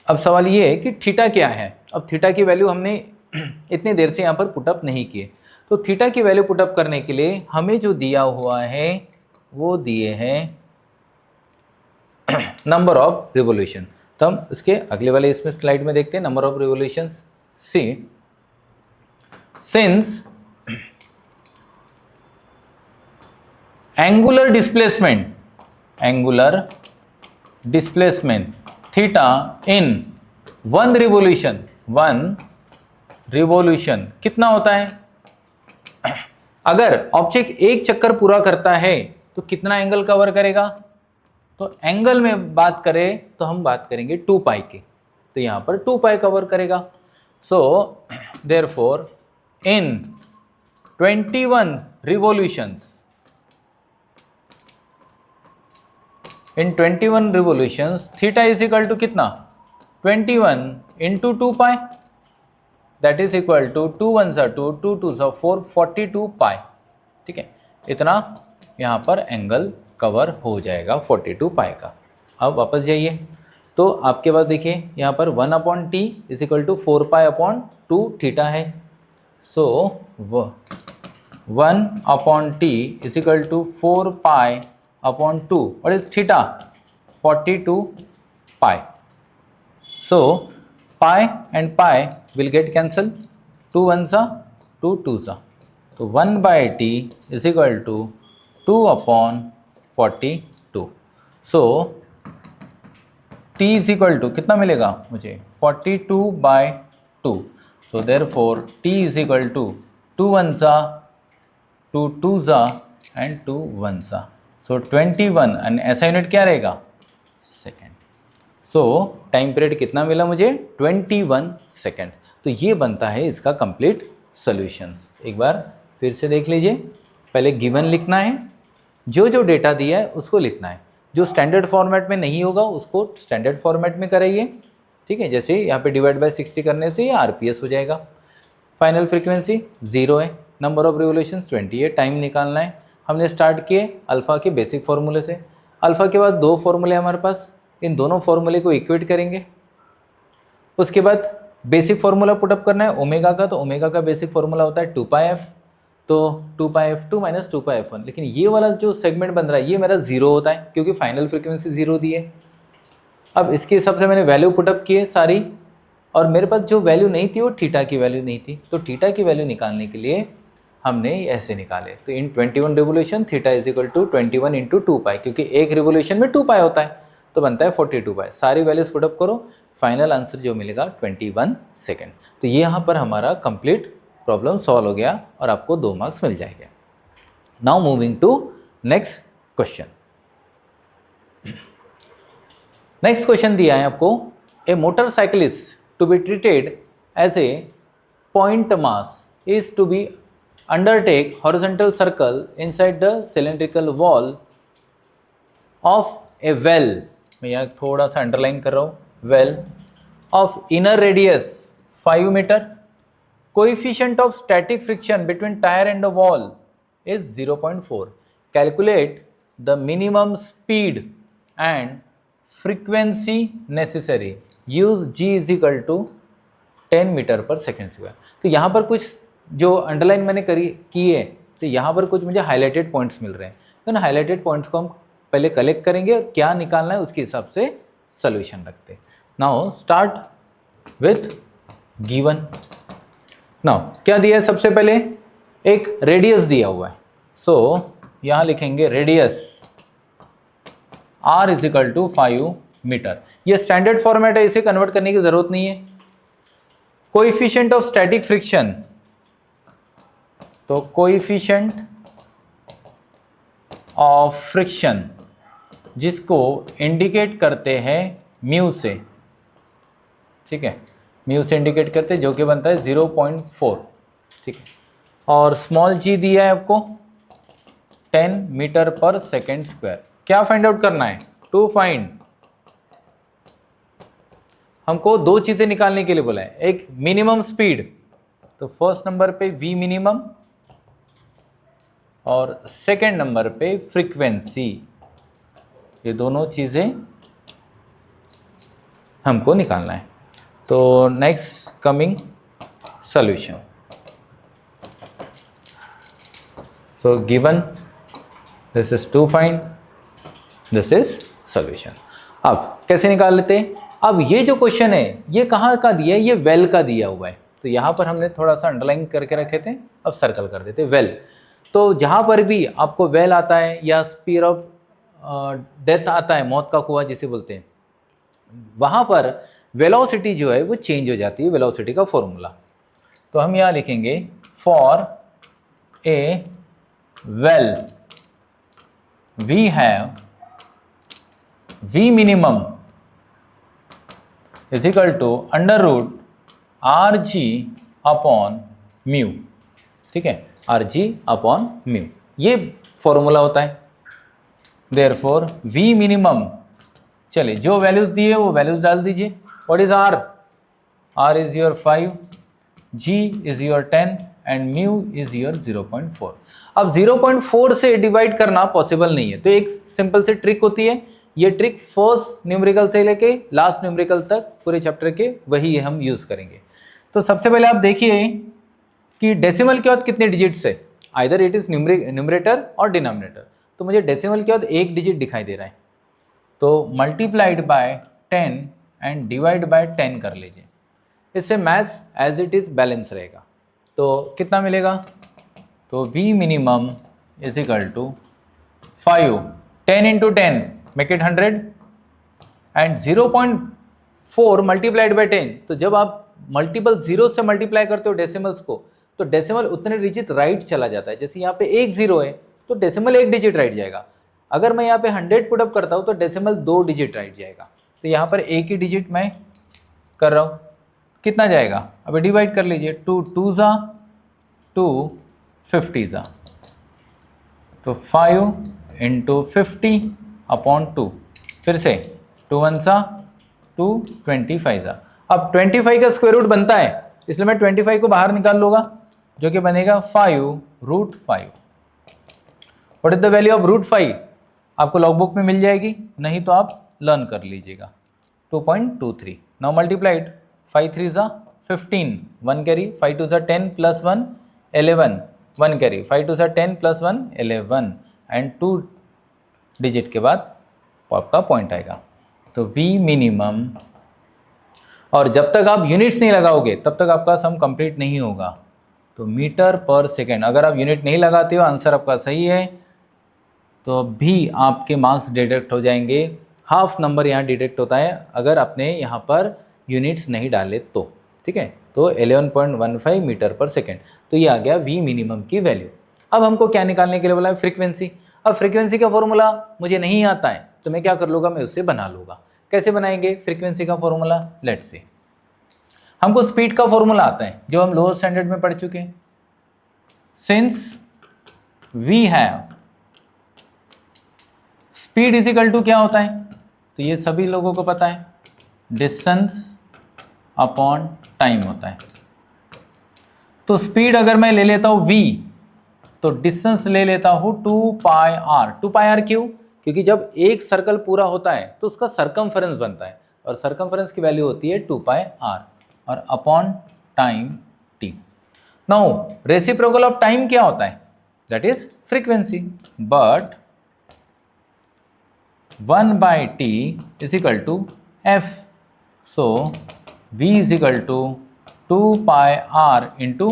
अब सवाल ये है कि थीटा क्या है, अब थीटा की वैल्यू हमने इतनी देर से यहाँ पर पुटअप नहीं किए, तो थीटा की वैल्यू पुटअप करने के लिए हमें जो दिया हुआ है वो दिए हैं नंबर ऑफ रिवोल्यूशन, तो हम इसके अगले वाले इसमें स्लाइड में देखते हैं number of revolution. See since angular displacement theta in one revolution कितना होता है, अगर ऑब्जेक्ट एक चक्कर पूरा करता है तो कितना एंगल कवर करेगा, तो एंगल में बात करें तो हम बात करेंगे 2 पाई की, तो यहां पर 2 पाई कवर करेगा, so therefore in 21 revolutions in 21 revolutions theta is equal to कितना 21 into 2 pi, that is equal to 2 1 सा 2 2 2 सा 4 42 पाई, ठीक है, इतना यहाँ पर एंगल कवर हो जाएगा 42 पाई का। अब वापस जाइए, तो आपके पास देखिए यहाँ पर 1 अपॉन T is equal to 4 pi upon 2 theta है, सो 1 अपॉन T is equal to 4 pi upon 2, what is theta 42 pi, so pi and pi will get cancelled, 2 1 सा 2 2 सा, तो 1 by t is equal to 2 upon 42, so t is equal to कितना मिलेगा मुझे 42 by 2, so therefore t is equal to 2 1 सा 2 2 सा and 2 1 सा, सो 21 and ऐसा यूनिट क्या रहेगा सेकेंड, सो टाइम पीरियड कितना मिला मुझे 21 सेकेंड, तो ये बनता है इसका कंप्लीट सॉल्यूशंस। एक बार फिर से देख लीजिए, पहले गिवन लिखना है, जो जो डेटा दिया है उसको लिखना है, जो स्टैंडर्ड फॉर्मेट में नहीं होगा उसको स्टैंडर्ड फॉर्मेट में कराइए, ठीक है, जैसे यहाँ पे डिवाइड बाय 60 करने से ये RPS हो जाएगा, फाइनल फ्रीक्वेंसी 0 है, नंबर ऑफ रिवोल्यूशंस 20 है, टाइम निकालना है, हमने स्टार्ट किए अल्फ़ा के बेसिक फार्मूले से, अल्फ़ा के बाद 2 फार्मूले हमारे पास, इन दोनों फार्मूले को इक्वेट करेंगे, उसके बाद बेसिक फार्मूला पुटअप करना है ओमेगा का, तो ओमेगा का बेसिक फार्मूला होता है 2 पाई एफ, तो 2 pi f2 minus 2 pi f1, लेकिन ये वाला जो सेगमेंट बन रहा है ये मेरा 0 होता है क्योंकि फाइनल फ्रीक्वेंसी 0 दी है। अब इसके हिसाब से मैंने वैल्यू पुटअप किए सारी, और मेरे पास जो वैल्यू नहीं थी वो थीटा की वैल्यू नहीं थी, तो थीटा की वैल्यू निकालने के लिए हमने ऐसे निकाले, तो in 21 revolution theta is equal to 21 into 2 pi, क्योंकि एक रिवोल्यूशन में 2 पाई होता है तो बनता है 42 पाई, सारी वैल्यूज पुटअप करो, फाइनल आंसर जो मिलेगा 21 सेकेंड। तो ये यहाँ पर हमारा कंप्लीट प्रॉब्लम सॉल्व हो गया और आपको 2 मार्क्स मिल जाएंगे। Now moving to next question. Next question दिया है आपको, a motorcyclist to be treated as a point mass is to be undertake horizontal circle inside the cylindrical wall of a well, मैं यहाँ थोड़ा सा अंडरलाइन कर रहा हूँ, well of inner radius 5 meter, coefficient of static friction between tire and the wall is 0.4, calculate the minimum speed and frequency necessary, use g is equal to 10 metre per second square. तो यहाँ पर कुछ जो underline मैंने की है, तो यहाँ पर कुछ मुझे हाईलाइटेड पॉइंट्स मिल रहे हैं, तो इन हाईलाइटेड पॉइंट्स को हम पहले कलेक्ट करेंगे और क्या निकालना है उसके हिसाब से सोल्यूशन रखते हैं। Now start with given. Now क्या दिया है, सबसे पहले एक रेडियस दिया हुआ है, सो यहाँ लिखेंगे radius r is equal to 5 metre. ये स्टैंडर्ड फॉर्मेट है, इसे कन्वर्ट करने की जरूरत नहीं है। कोएफिशिएंट ऑफ स्टैटिक फ्रिक्शन, तो कोएफिशिएंट ऑफ फ्रिक्शन जिसको इंडिकेट करते हैं म्यू से, ठीक है, म्यू से इंडिकेट करते हैं, जो कि बनता है 0.4, ठीक है। और स्मॉल जी दिया है आपको 10 मीटर पर सेकेंड स्क्वायर। क्या फाइंड आउट करना है, टू फाइंड, हमको दो चीजें निकालने के लिए बोला है, एक मिनिमम स्पीड, तो फर्स्ट नंबर पे वी मिनिमम और सेकेंड नंबर पे फ्रीक्वेंसी, ये दोनों चीजें हमको निकालना है। तो next coming solution, so given this is to find, this is solution. अब कैसे निकाल लेते हैं, अब ये जो क्वेश्चन है ये कहाँ का दिया है, ये वेल का दिया हुआ है, तो यहाँ पर हमने थोड़ा सा अंडरलाइन करके रखे थे, अब सर्कल कर देते वेल। तो जहाँ पर भी आपको वेल आता है या स्पीयर ऑफ डेथ आता है, मौत का कुआं जिसे बोलते हैं, वहाँ पर वेलोसिटी जो है वो चेंज हो जाती है, वेलोसिटी का फॉर्मूला। तो हम यहाँ लिखेंगे for a well we have V minimum is equal to under root R G upon mu, ठीक है, आर जी अपॉन म्यू, ये फॉर्मूला होता है। देयरफॉर वी मिनिमम, चलिए जो वैल्यूज दिए वो वैल्यूज डाल दीजिए। What is R, R is your 5, G is your 10 and mu is your 0.4। अब 0.4 से डिवाइड करना पॉसिबल नहीं है, तो एक सिंपल सी ट्रिक होती है, ये ट्रिक फर्स्ट न्यूमेरिकल से लेके लास्ट न्यूमेरिकल तक पूरे चैप्टर के वही हम यूज करेंगे। तो सबसे पहले आप देखिए कि डेसिमल के बाद कितने डिजिट्स है, आइदर इट इज न्यूमरेटर और डिनोमिनेटर। तो मुझे डेसिमल के बाद एक डिजिट दिखाई दे रहा है, तो multiplied by 10 and divide by 10 कर लीजिए, इससे maths as it is balance रहेगा। तो कितना मिलेगा, तो v minimum is equal to 5, 10 into 10 make it 100 and 0.4 multiplied by 10। तो जब आप मल्टीपल जीरो से मल्टीप्लाई करते हो डेसिमल्स को, तो डेसिमल उतने डिजिट राइट चला जाता है। जैसे यहाँ पे एक जीरो है तो डेसिमल एक डिजिट राइट जाएगा, अगर मैं यहाँ पे 100 पुटअप करता हूँ तो डेसिमल 2 डिजिट राइट जाएगा। तो यहाँ पर एक ही डिजिट मैं कर रहा हूँ, कितना जाएगा, अभी डिवाइड कर लीजिए, 2 2 ज़ा 2 50 ज़ा, तो 5 इंटू 50 अपॉन 2, फिर से 2 1 ज़ा 2 25 ज़ा। अब 25 का स्क्वायर रूट बनता है, इसलिए मैं 25 को बाहर निकाल लूँगा, जो कि बनेगा 5√5। What is the value of √5, आपको लॉग बुक में मिल जाएगी, नहीं तो आप लर्न कर लीजिएगा, 2.23। नाउ मल्टीप्लाइड, 5 3 ज़ा 15, 1 कैरी, 5 2 ज़ा 10 प्लस 1 11, 1 कैरी, 5 2 ज़ा 10 प्लस 1 11 एंड 2 डिजिट के बाद आपका पॉइंट आएगा। तो v मिनिमम, और जब तक आप यूनिट्स नहीं लगाओगे तब तक आपका सम कंप्लीट नहीं होगा। तो मीटर पर सेकेंड, अगर आप यूनिट नहीं लगाते हो, आंसर आपका सही है, तो भी आपके मार्क्स डिडक्ट हो जाएंगे। हाफ नंबर यहाँ डिडक्ट होता है अगर आपने यहाँ पर यूनिट्स नहीं डाले तो, ठीक है। तो 11.15 मीटर पर सेकेंड, तो ये आ गया v मिनिमम की वैल्यू। अब हमको क्या निकालने के लिए बोला है, फ्रीक्वेंसी। अब फ्रीक्वेंसी का फॉर्मूला मुझे नहीं आता है, तो मैं क्या कर लूँगा, मैं उससे बना लूँगा। कैसे बनाएंगे फ्रीक्वेंसी का फॉर्मूला, लेट्स सी। हमको स्पीड का फॉर्मूला आता है जो हम लोअर स्टैंडर्ड में पढ़ चुके हैं। Since we have speed is equal to क्या होता है, तो ये सभी लोगों को पता है, डिस्टेंस अपॉन टाइम होता है। तो स्पीड अगर मैं ले लेता हूं v, तो डिस्टेंस ले लेता हूं 2 पाई आर। 2 पाई आर क्यों? क्योंकि जब एक सर्कल पूरा होता है तो उसका सरकमफेरेंस बनता है, और सरकमफेरेंस की वैल्यू होती है 2 पाई आर, और upon time t। Now reciprocal of time क्या होता है? That is frequency, but 1 by t is equal to f। सो v is equal to 2 pi r into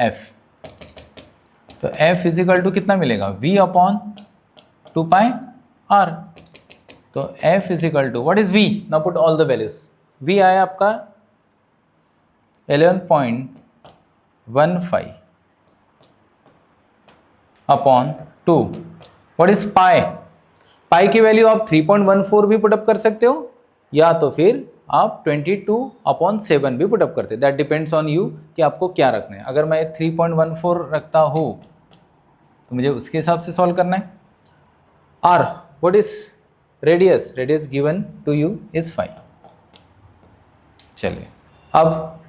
F. तो f इज इक्वल टू कितना मिलेगा? v upon 2 pi r। तो f is equal to what is v? Now put all the values. v आया आपका 11.15 अपॉन 2। What is pi? Pi की value आप 3.14 भी पुटअप कर सकते हो, या तो फिर आप 22/7 भी पुटअप करते हैं। दैट डिपेंड्स ऑन यू कि आपको क्या रखना है। अगर मैं 3.14 रखता हूँ तो मुझे उसके हिसाब से सॉल्व करना है। R, what is radius? Radius given to you is 5। चलिए अब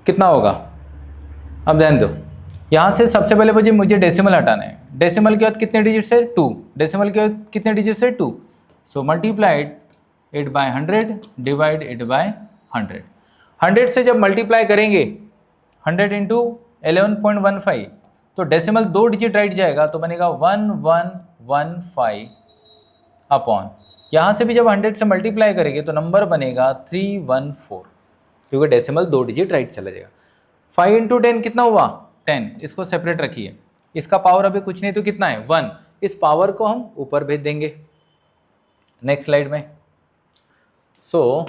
कितना होगा? अब ध्यान दो, यहाँ से सबसे पहले मुझे डेसिमल हटाना है। डेसिमल के बाद कितने डिजिट से? 2। डेसिमल के बाद कितने डिजिट से? 2। So multiplied it by 100, divide it by 100। 100 से जब मल्टीप्लाई करेंगे 100 इंटू 11.15, तो डेसिमल 2 डिजिट राइट जाएगा, तो बनेगा 1115 अपॉन, यहाँ से भी जब 100 से मल्टीप्लाई करेंगे तो नंबर बनेगा 314, क्योंकि डेसिमल 2 डिजिट राइट चला जाएगा। 5 इंटू 10 कितना हुआ? 10। इसको सेपरेट रखिए, इसका पावर अभी कुछ नहीं तो कितना है? 1। इस पावर को हम ऊपर भेज देंगे नेक्स्ट स्लाइड में। So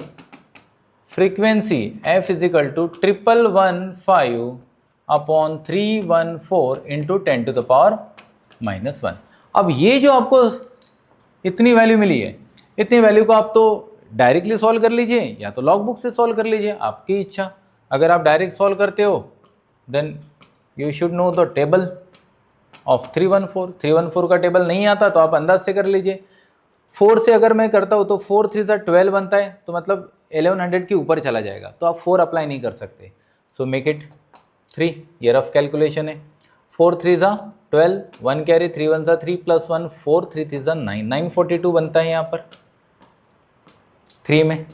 frequency f is equal to 1115 upon 314 into 10 to the power -1। अब ये जो आपको इतनी वैल्यू मिली है, इतनी वैल्यू को आप तो डायरेक्टली सॉल्व कर लीजिए या तो लॉग बुक से सॉल्व कर लीजिए, आपकी इच्छा। अगर आप डायरेक्ट सॉल्व करते हो then you should know the table of 314। 314 का टेबल नहीं आता तो आप अंदाज से कर लीजिए। 4 से अगर मैं करता हूँ तो 4 3 12 बनता है, तो मतलब 1100 के ऊपर चला जाएगा, तो आप 4 अप्लाई नहीं कर सकते। सो मेक इट 3। ये रफ कैलकुलेशन है। 4 3 12, 1 कैरी, 3 1 3 प्लस 1 4, 3 3 9, 942 बनता है यहाँ पर 3 में।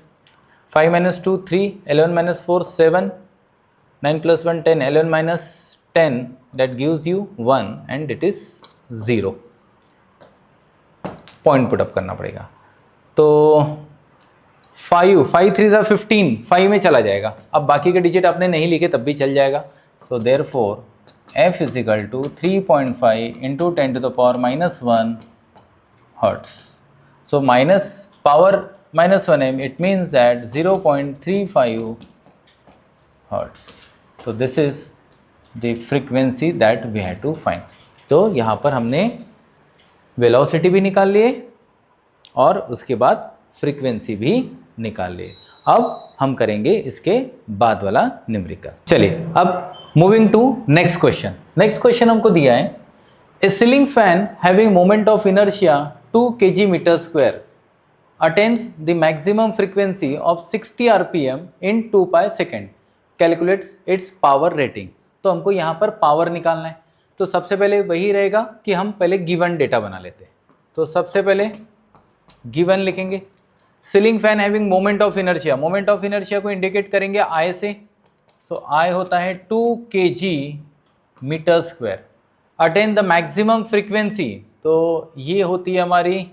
5 minus 2 3, 11 minus 4 7, 9 plus 1 10, 11 minus 10 that gives you 1 and it is 0। Point put up करना पड़ेगा। तो 5 3 15, 5 में चला जाएगा। अब बाकी के डिजिट आपने नहीं लिखे तब भी चल जाएगा। So therefore f is equal to 3.5 into 10 to the power -1 hertz. So minus power -1 m, it means that 0.35 hertz. तो this is the frequency that we have to find. तो यहाँ पर हमने वेलोसिटी भी निकाल लिए और उसके बाद फ्रीक्वेंसी भी निकाल लिए। अब हम करेंगे इसके बाद वाला न्यूमेरिकल। चलिए अब moving to next question. Next question हमको दिया है, a ceiling fan having moment of inertia 2 kg/m² attains the maximum frequency of 60 rpm in 2 pi second, calculates its power rating. तो हमको यहाँ पर पावर निकालना है। तो सबसे पहले वही रहेगा कि हम पहले गिवन डेटा बना लेते हैं। तो सबसे पहले गिवन लिखेंगे, ceiling fan having moment of inertia. Moment of inertia को इंडिकेट करेंगे आई से। सो आई होता है 2 kg/m²। Attain the maximum frequency, तो ये होती है हमारी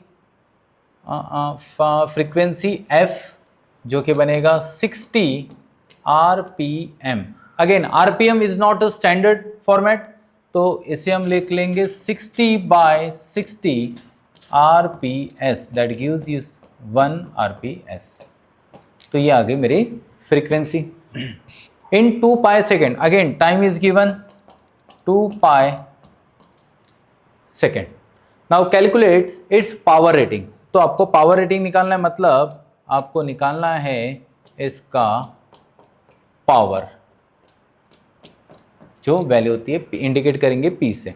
फ्रीक्वेंसी f, जो कि बनेगा 60 rpm। Again rpm is not a standard format, तो इसे हम लिख लेंगे 60/60 rps, that gives you 1 rps। तो ये आ गई मेरी frequency in 2 pi second. Again time is given 2 pi second. Now calculates its power rating. तो आपको पावर रेटिंग निकालना है, मतलब आपको निकालना है इसका पावर, जो वैल्यू होती है इंडिकेट करेंगे P से,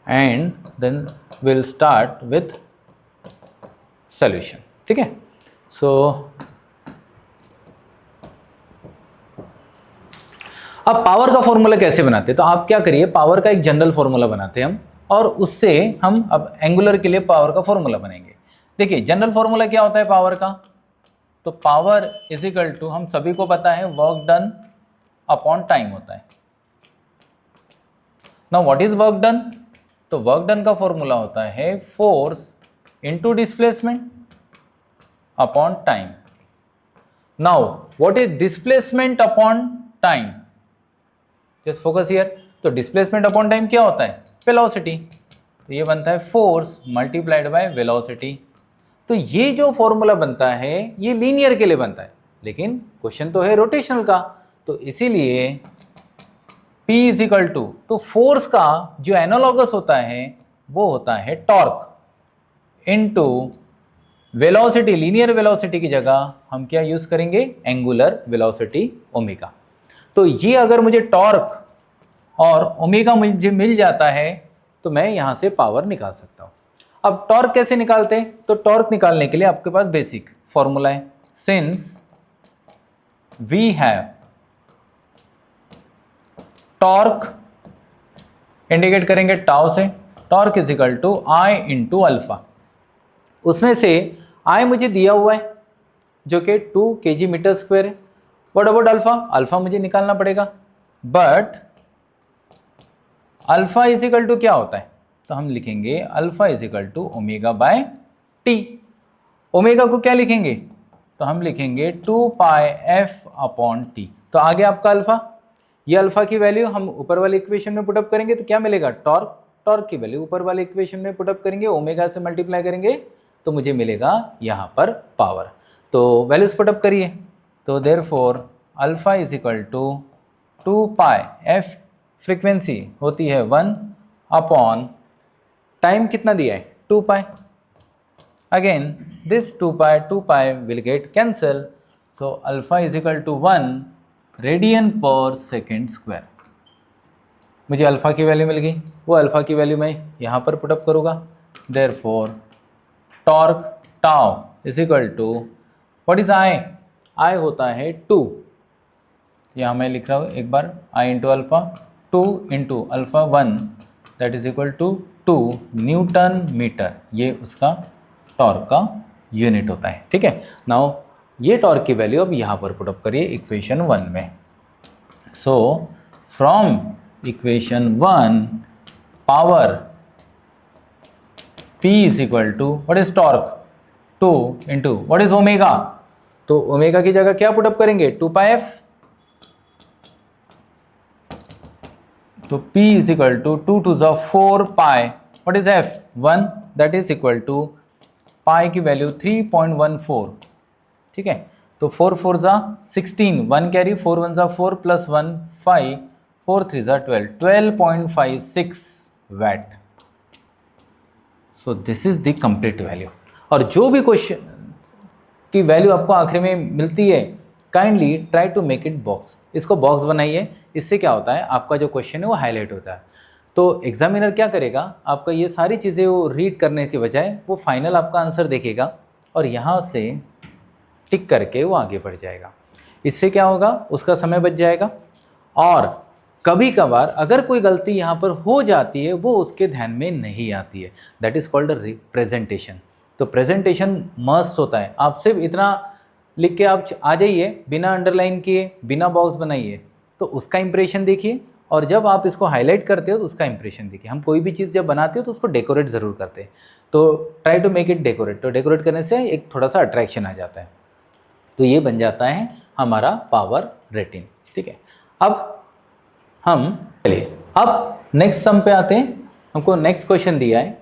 and then will start with solution. ठीक है, सो अब पावर का फॉर्मूला कैसे बनाते हैं, तो आप क्या करिए, पावर का एक जनरल फॉर्मूला बनाते हैं हम, और उससे हम अब एंगुलर के लिए पावर का फॉर्मूला बनाएंगे। देखिए जनरल फॉर्मूला क्या होता है पावर का, तो पावर इज इक्वल टू, हम सभी को पता है, वर्क डन अपॉन टाइम होता है। Now what is work done, तो वर्क डन का फॉर्मूला होता है force into displacement upon time. Now what is displacement upon time, just focus here, तो डिस्प्लेसमेंट अपॉन टाइम क्या होता है, वेलोसिटी, तो ये बनता है फोर्स मल्टीप्लाइड बाय वेलोसिटी। तो ये जो फॉर्मूला बनता है ये लीनियर के लिए बनता है, लेकिन क्वेश्चन तो है रोटेशनल का, तो इसीलिए P इज इक्वल टू, तो फोर्स का जो एनालॉगस होता है वो होता है torque into velocity, linear velocity की जगह हम क्या यूज करेंगे, एंगुलर वेलोसिटी ओमेगा। तो ये अगर मुझे टॉर्क और ओमेगा मुझे मिल जाता है तो मैं यहां से पावर निकाल सकता हूं। अब टॉर्क कैसे निकालते हैं, तो टॉर्क निकालने के लिए आपके पास बेसिक फॉर्मूला है, since we have torque, indicate करेंगे टाउ से, torque is equal to I into alpha, उसमें से आई मुझे दिया हुआ है जो कि 2 kg मीटर स्क्वायर है। व्हाट अबाउट अल्फा, अल्फा मुझे निकालना पड़ेगा, but alpha is equal to क्या होता है, तो हम लिखेंगे alpha is equal to omega by T. Omega को क्या लिखेंगे, तो हम लिखेंगे 2 पाई एफ अपॉन टी। तो आगे आपका अल्फा, ये अल्फा की वैल्यू हम ऊपर वाले इक्वेशन में पुटअप करेंगे तो क्या मिलेगा, टॉर्क, टॉर्क की वैल्यू ऊपर वाले इक्वेशन में पुटअप करेंगे, ओमेगा से मल्टीप्लाई करेंगे तो मुझे मिलेगा यहाँ पर पावर। तो वैल्यूज पुटअप करिए, तो therefore alpha is equal to 2 pi f, frequency होती है 1 अपॉन टाइम कितना दिया है 2 pi, again this 2 pi will get cancel, so alpha is equal to 1 radian per second square. मुझे अल्फा की वैल्यू मिल गई, वो अल्फा की वैल्यू मैं यहाँ पर पुटअप करूँगा, therefore torque tau is equal to, what is I, I होता है 2, यहाँ मैं लिख रहा हूँ एक बार, I into alpha, 2 into alpha 1 that is equal to 2 newton metre, ये उसका टॉर्क का यूनिट होता है। ठीक है, नाउ ये टॉर्क की वैल्यू अब यहाँ पर पुटअप करिए इक्वेशन 1 में, so from equation 1 power P is equal to, what is torque, 2 into what is omega, तो ओमेगा की जगह क्या पुटअप करेंगे 2 पाई एफ, तो P is equal to 2 to ज़ा 4 pi, what is F 1, that is equal to pi की value 3.14। ठीक है, तो 4 4 ज़ा 16, 1 कैरी, 4 1 ज़ा 4 प्लस 1 5, 4 3 ज़ा 12, 12.56 watt. So this is the complete value. और जो भी क्वेश्चन की वैल्यू आपको आखिर में मिलती है, kindly try to make it box, इसको बॉक्स बनाइए, इससे क्या होता है आपका जो क्वेश्चन है वो हाईलाइट होता है। तो एग्जामिनर क्या करेगा, आपका ये सारी चीज़ें वो रीड करने के बजाय वो फाइनल आपका आंसर देखेगा और यहाँ से टिक करके वो आगे बढ़ जाएगा। इससे क्या होगा, उसका समय बच जाएगा, और कभी कभार अगर कोई गलती यहाँ पर हो जाती है वो उसके ध्यान में नहीं आती है, दैट इज़ कॉल्ड रिप्रेजेंटेशन। तो प्रेजेंटेशन मस्ट होता है, आप सिर्फ इतना लिख के आप आ जाइए बिना अंडरलाइन किए, बिना बॉक्स बनाइए, तो उसका इंप्रेशन देखिए, और जब आप इसको हाईलाइट करते हो तो उसका इंप्रेशन देखिए। हम कोई भी चीज़ जब बनाते हो तो उसको डेकोरेट ज़रूर करते हैं, तो try to make it decorate, तो डेकोरेट करने से एक थोड़ा सा अट्रैक्शन आ जाता है, तो ये बन जाता है हमारा पावर रेटिंग। ठीक है, अब हम चलिए अब नेक्स्ट सम पे आते हैं। हमको नेक्स्ट क्वेश्चन दिया है,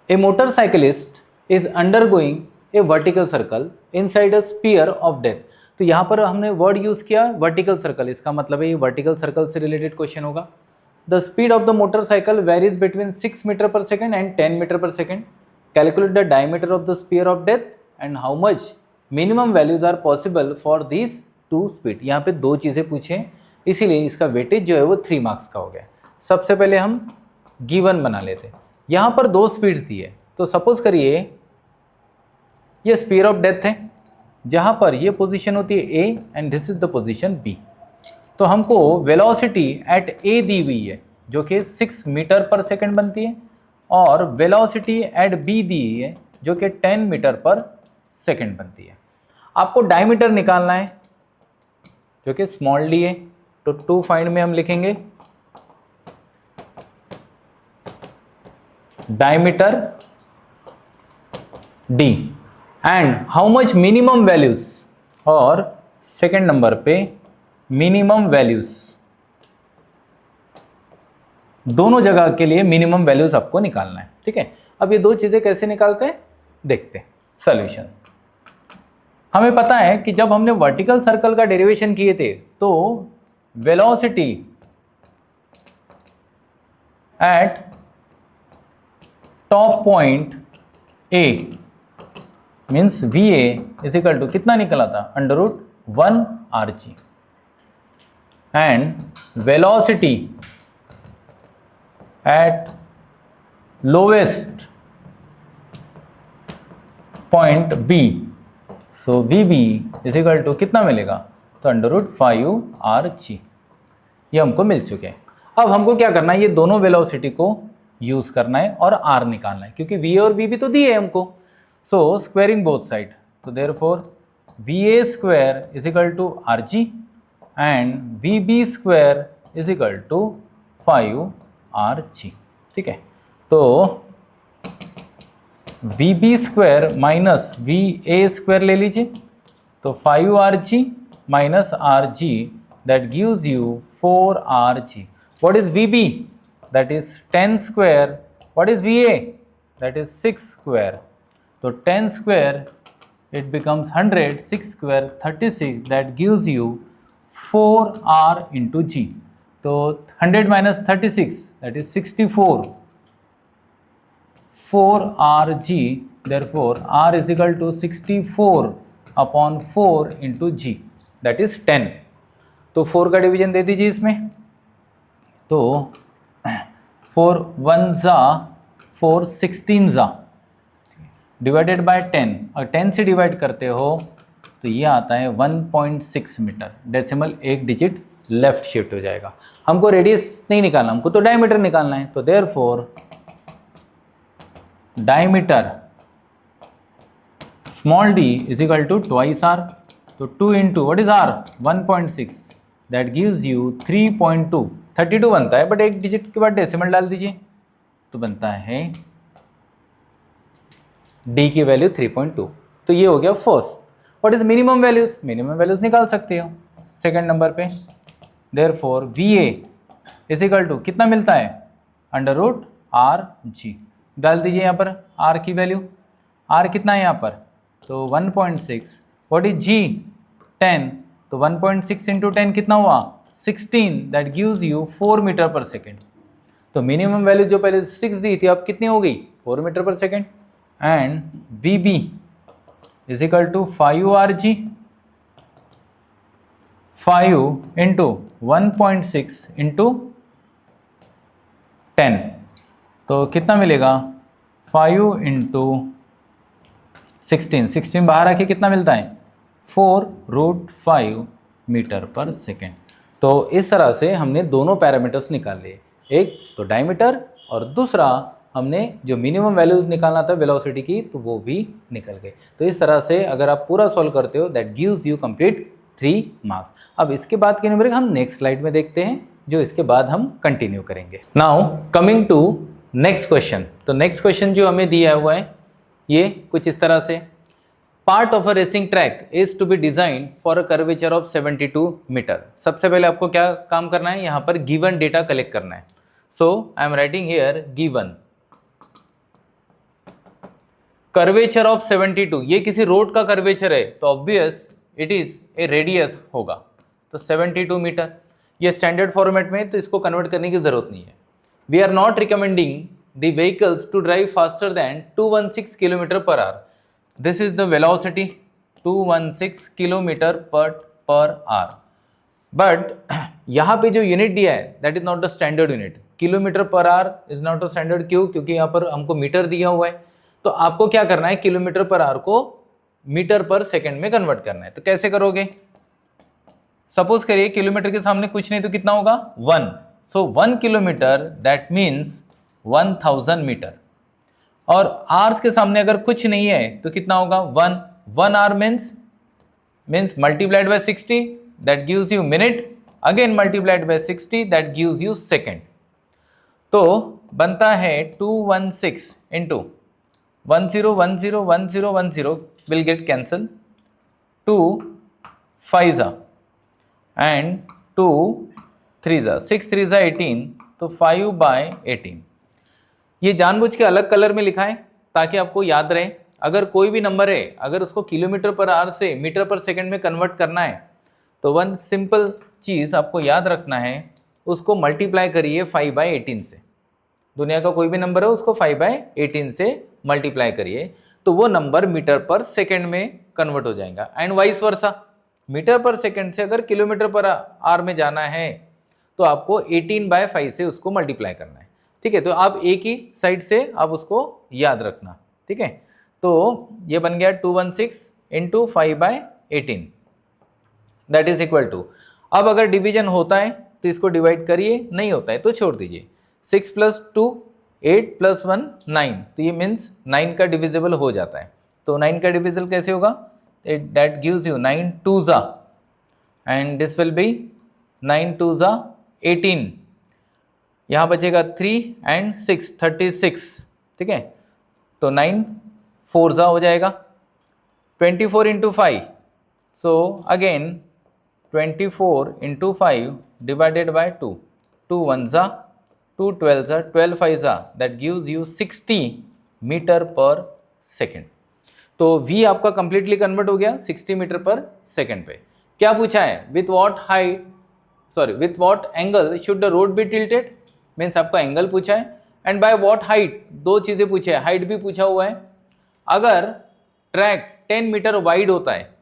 a motorcyclist is undergoing a vertical circle inside a sphere of death. तो यहाँ पर हमने वर्ड यूज किया वर्टिकल सर्कल, इसका मतलब है ये वर्टिकल सर्कल से रिलेटेड क्वेश्चन होगा। The speed of the motorcycle varies between 6 metre per second and 10 metre per second. Calculate the diameter of the sphere of death and how much minimum values are possible for this 2 speed. यहाँ पे 2 चीज़ें पूछे, इसीलिए इसका weightage जो है वो 3 marks का हो गया। सबसे पहले हम गिवन बना लेते। यहाँ पर 2 स्पीड्स दी है, तो सपोज करिए ये स्पीड ऑफ डेथ है, जहाँ पर ये पोजीशन होती है A and this is the position B. तो हमको वेलोसिटी एट ए दी हुई है जो कि 6 मीटर पर सेकंड बनती है, और वेलोसिटी एट बी दी है जो कि 10 मीटर पर सेकंड बनती है। आपको डायमीटर निकालना है जो कि स्मॉल डी है, तो टू फाइंड में हम लिखेंगे diameter D and how much minimum values, और सेकंड नंबर पे मिनिमम वैल्यूज, दोनों जगह के लिए मिनिमम वैल्यूज आपको निकालना है। ठीक है, अब ये 2 चीजें कैसे निकालते हैं देखते हैं। सॉल्यूशन, हमें पता है कि जब हमने वर्टिकल सर्कल का डेरिवेशन किए थे तो velocity at top point A means V A is equal to कितना निकला था, √1 RG, and velocity at lowest point B, so VB is equal to कितना मिलेगा, तो √5 RG। ये हमको मिल चुके हैं। अब हमको क्या करना है, ये दोनों वेलोसिटी को यूज करना है और R निकालना है, क्योंकि VA और VB तो दिए है हमको। सो स्क्वेयरिंग बोथ साइड, तो therefore VA square is equal to RG and VB square is equal to 5 RG। ठीक है, तो VB square minus VA square ले लीजिए, तो 5 RG minus RG that gives you 4 RG। What is VB, that is 10 square. What is VA, that is 6 square. So 10 square it becomes 100, 6 square 36, that gives you 4R into G. So 100 minus 36, that is 64, 4RG, therefore R is equal to 64 upon 4 into G, that is 10. तो 4 का division दे दीजिए इसमें, तो 4 1 जा 4 16 जा divided by 10, और 10 से divide करते हो तो ये आता है 1.6 मीटर। डेसिमल एक डिजिट लेफ्ट शिफ्ट हो जाएगा। हमको रेडियस नहीं निकालना, हमको तो डायमीटर निकालना है। तो देयरफॉर diameter small d is equal to twice R, तो 2 into what is R, 1.6, that gives you 3.2, 32 बनता है, बट एक डिजिट के बाद डेसिमल डाल दीजिए तो बनता है d की वैल्यू 3.2। तो ये हो गया first. What is minimum values, minimum values निकाल सकते हो सेकंड नंबर पे। Therefore VA is equal to कितना मिलता है, √RG डाल दीजिए यहाँ पर R की वैल्यू। R कितना है यहाँ पर, तो 1.6। व्हाट इज G, 10, तो 1.6 इंटू 10 कितना हुआ, 16, that gives you 4 metre per second. तो मिनिमम वैल्यू जो पहले 6 दी थी अब कितनी हो गई, 4 metre per second. And VB is equal to 5 RG, 5 into 1.6 into 10, तो कितना मिलेगा, 5 इंटू 16, 16 बाहर आके कितना मिलता है, 4√5 मीटर पर सेकेंड। तो इस तरह से हमने दोनों पैरामीटर्स निकाल लिए, एक तो डायमीटर और दूसरा हमने जो मिनिमम वैल्यूज निकालना था वेलोसिटी की, तो वो भी निकल गए। तो इस तरह से अगर आप पूरा सॉल्व करते हो that gives you complete 3 marks. अब इसके बाद के न्यूमेरिक हम नेक्स्ट स्लाइड में देखते हैं, जो इसके बाद हम कंटिन्यू करेंगे। Now coming to next question. तो नेक्स्ट क्वेश्चन जो हमें दिया हुआ है ये कुछ इस तरह से, part of a racing track is to be design for a curvature of 72 metre. सबसे पहले आपको क्या काम करना है, यहाँ पर गिवन डेटा कलेक्ट करना है। So I am writing here given curvature of 72, ये किसी रोड का कर्वेचर है तो obvious it is a radius होगा, तो 72 मीटर। ये स्टैंडर्ड फॉर्मेट में, तो इसको कन्वर्ट करने की जरूरत नहीं है। We are not recommending the vehicles to drive faster than 216 kilometre per hour. This is the velocity 216 kilometre per per our. But यहाँ पे जो यूनिट दिया है that is not the standard unit. Kilometre per our is not a standard, क्यों? क्योंकि यहाँ पर हमको मीटर दिया हुआ है। तो आपको क्या करना है, किलोमीटर पर आवर को मीटर पर सेकंड में कन्वर्ट करना है। तो कैसे करोगे? सपोज करिए किलोमीटर के सामने कुछ नहीं तो कितना होगा? 1। सो 1 किलोमीटर दैट मीन्स 1000 मीटर। और आवर्स के सामने अगर कुछ नहीं है तो कितना होगा? 1 hour means multiplied by 60 that gives you minute, again multiplied by 60 that gives you second. तो बनता है 216 into 10101010 will get cancel, 2 5 and 2 3 6 3 18, तो 5/18। ये जानबूझ के अलग कलर में लिखा है ताकि आपको याद रहे। अगर कोई भी नंबर है, अगर उसको किलोमीटर पर आवर से मीटर पर सेकंड में कन्वर्ट करना है तो वन सिंपल चीज़ आपको याद रखना है, उसको मल्टीप्लाई करिए 5/18 से। दुनिया का कोई भी नंबर है उसको 5/18 से मल्टीप्लाई करिए तो वो नंबर मीटर पर सेकंड में कन्वर्ट हो जाएगा। एंड वाइस वर्सा, मीटर पर सेकंड से अगर किलोमीटर पर आवर में जाना है तो आपको 18/5 से उसको मल्टीप्लाई करना है। ठीक है, तो आप एक ही साइड से आप उसको याद रखना। ठीक है, तो ये बन गया 216 into 5/18 that is equal to, अब अगर डिवीजन होता है तो इसको डिवाइड करिए, नहीं होता है तो छोड़ दीजिए। 6 + 2 8 + 1 9, तो ये मीन्स 9 का डिविजिबल हो जाता है। तो 9 का डिविजिबल कैसे होगा? That gives you 9 2s and this will be 9 2s 18। यहाँ बचेगा 3 and 6 36। ठीक है, तो 9 4s हो जाएगा। 24 into 5, so again 24 into 5 divided by 2, 2 1s 2 12s 12 5s that gives you 60 metre per second. तो v आपका कंप्लीटली कन्वर्ट हो गया 60 मीटर पर सेकेंड पे। क्या पूछा है? With what angle should the road be tilted, means आपका एंगल पूछा है। एंड बाय व्हाट हाइट, दो चीजें पूछे हैं, हाइट भी पूछा हुआ है। अगर ट्रैक 10 मीटर वाइड होता है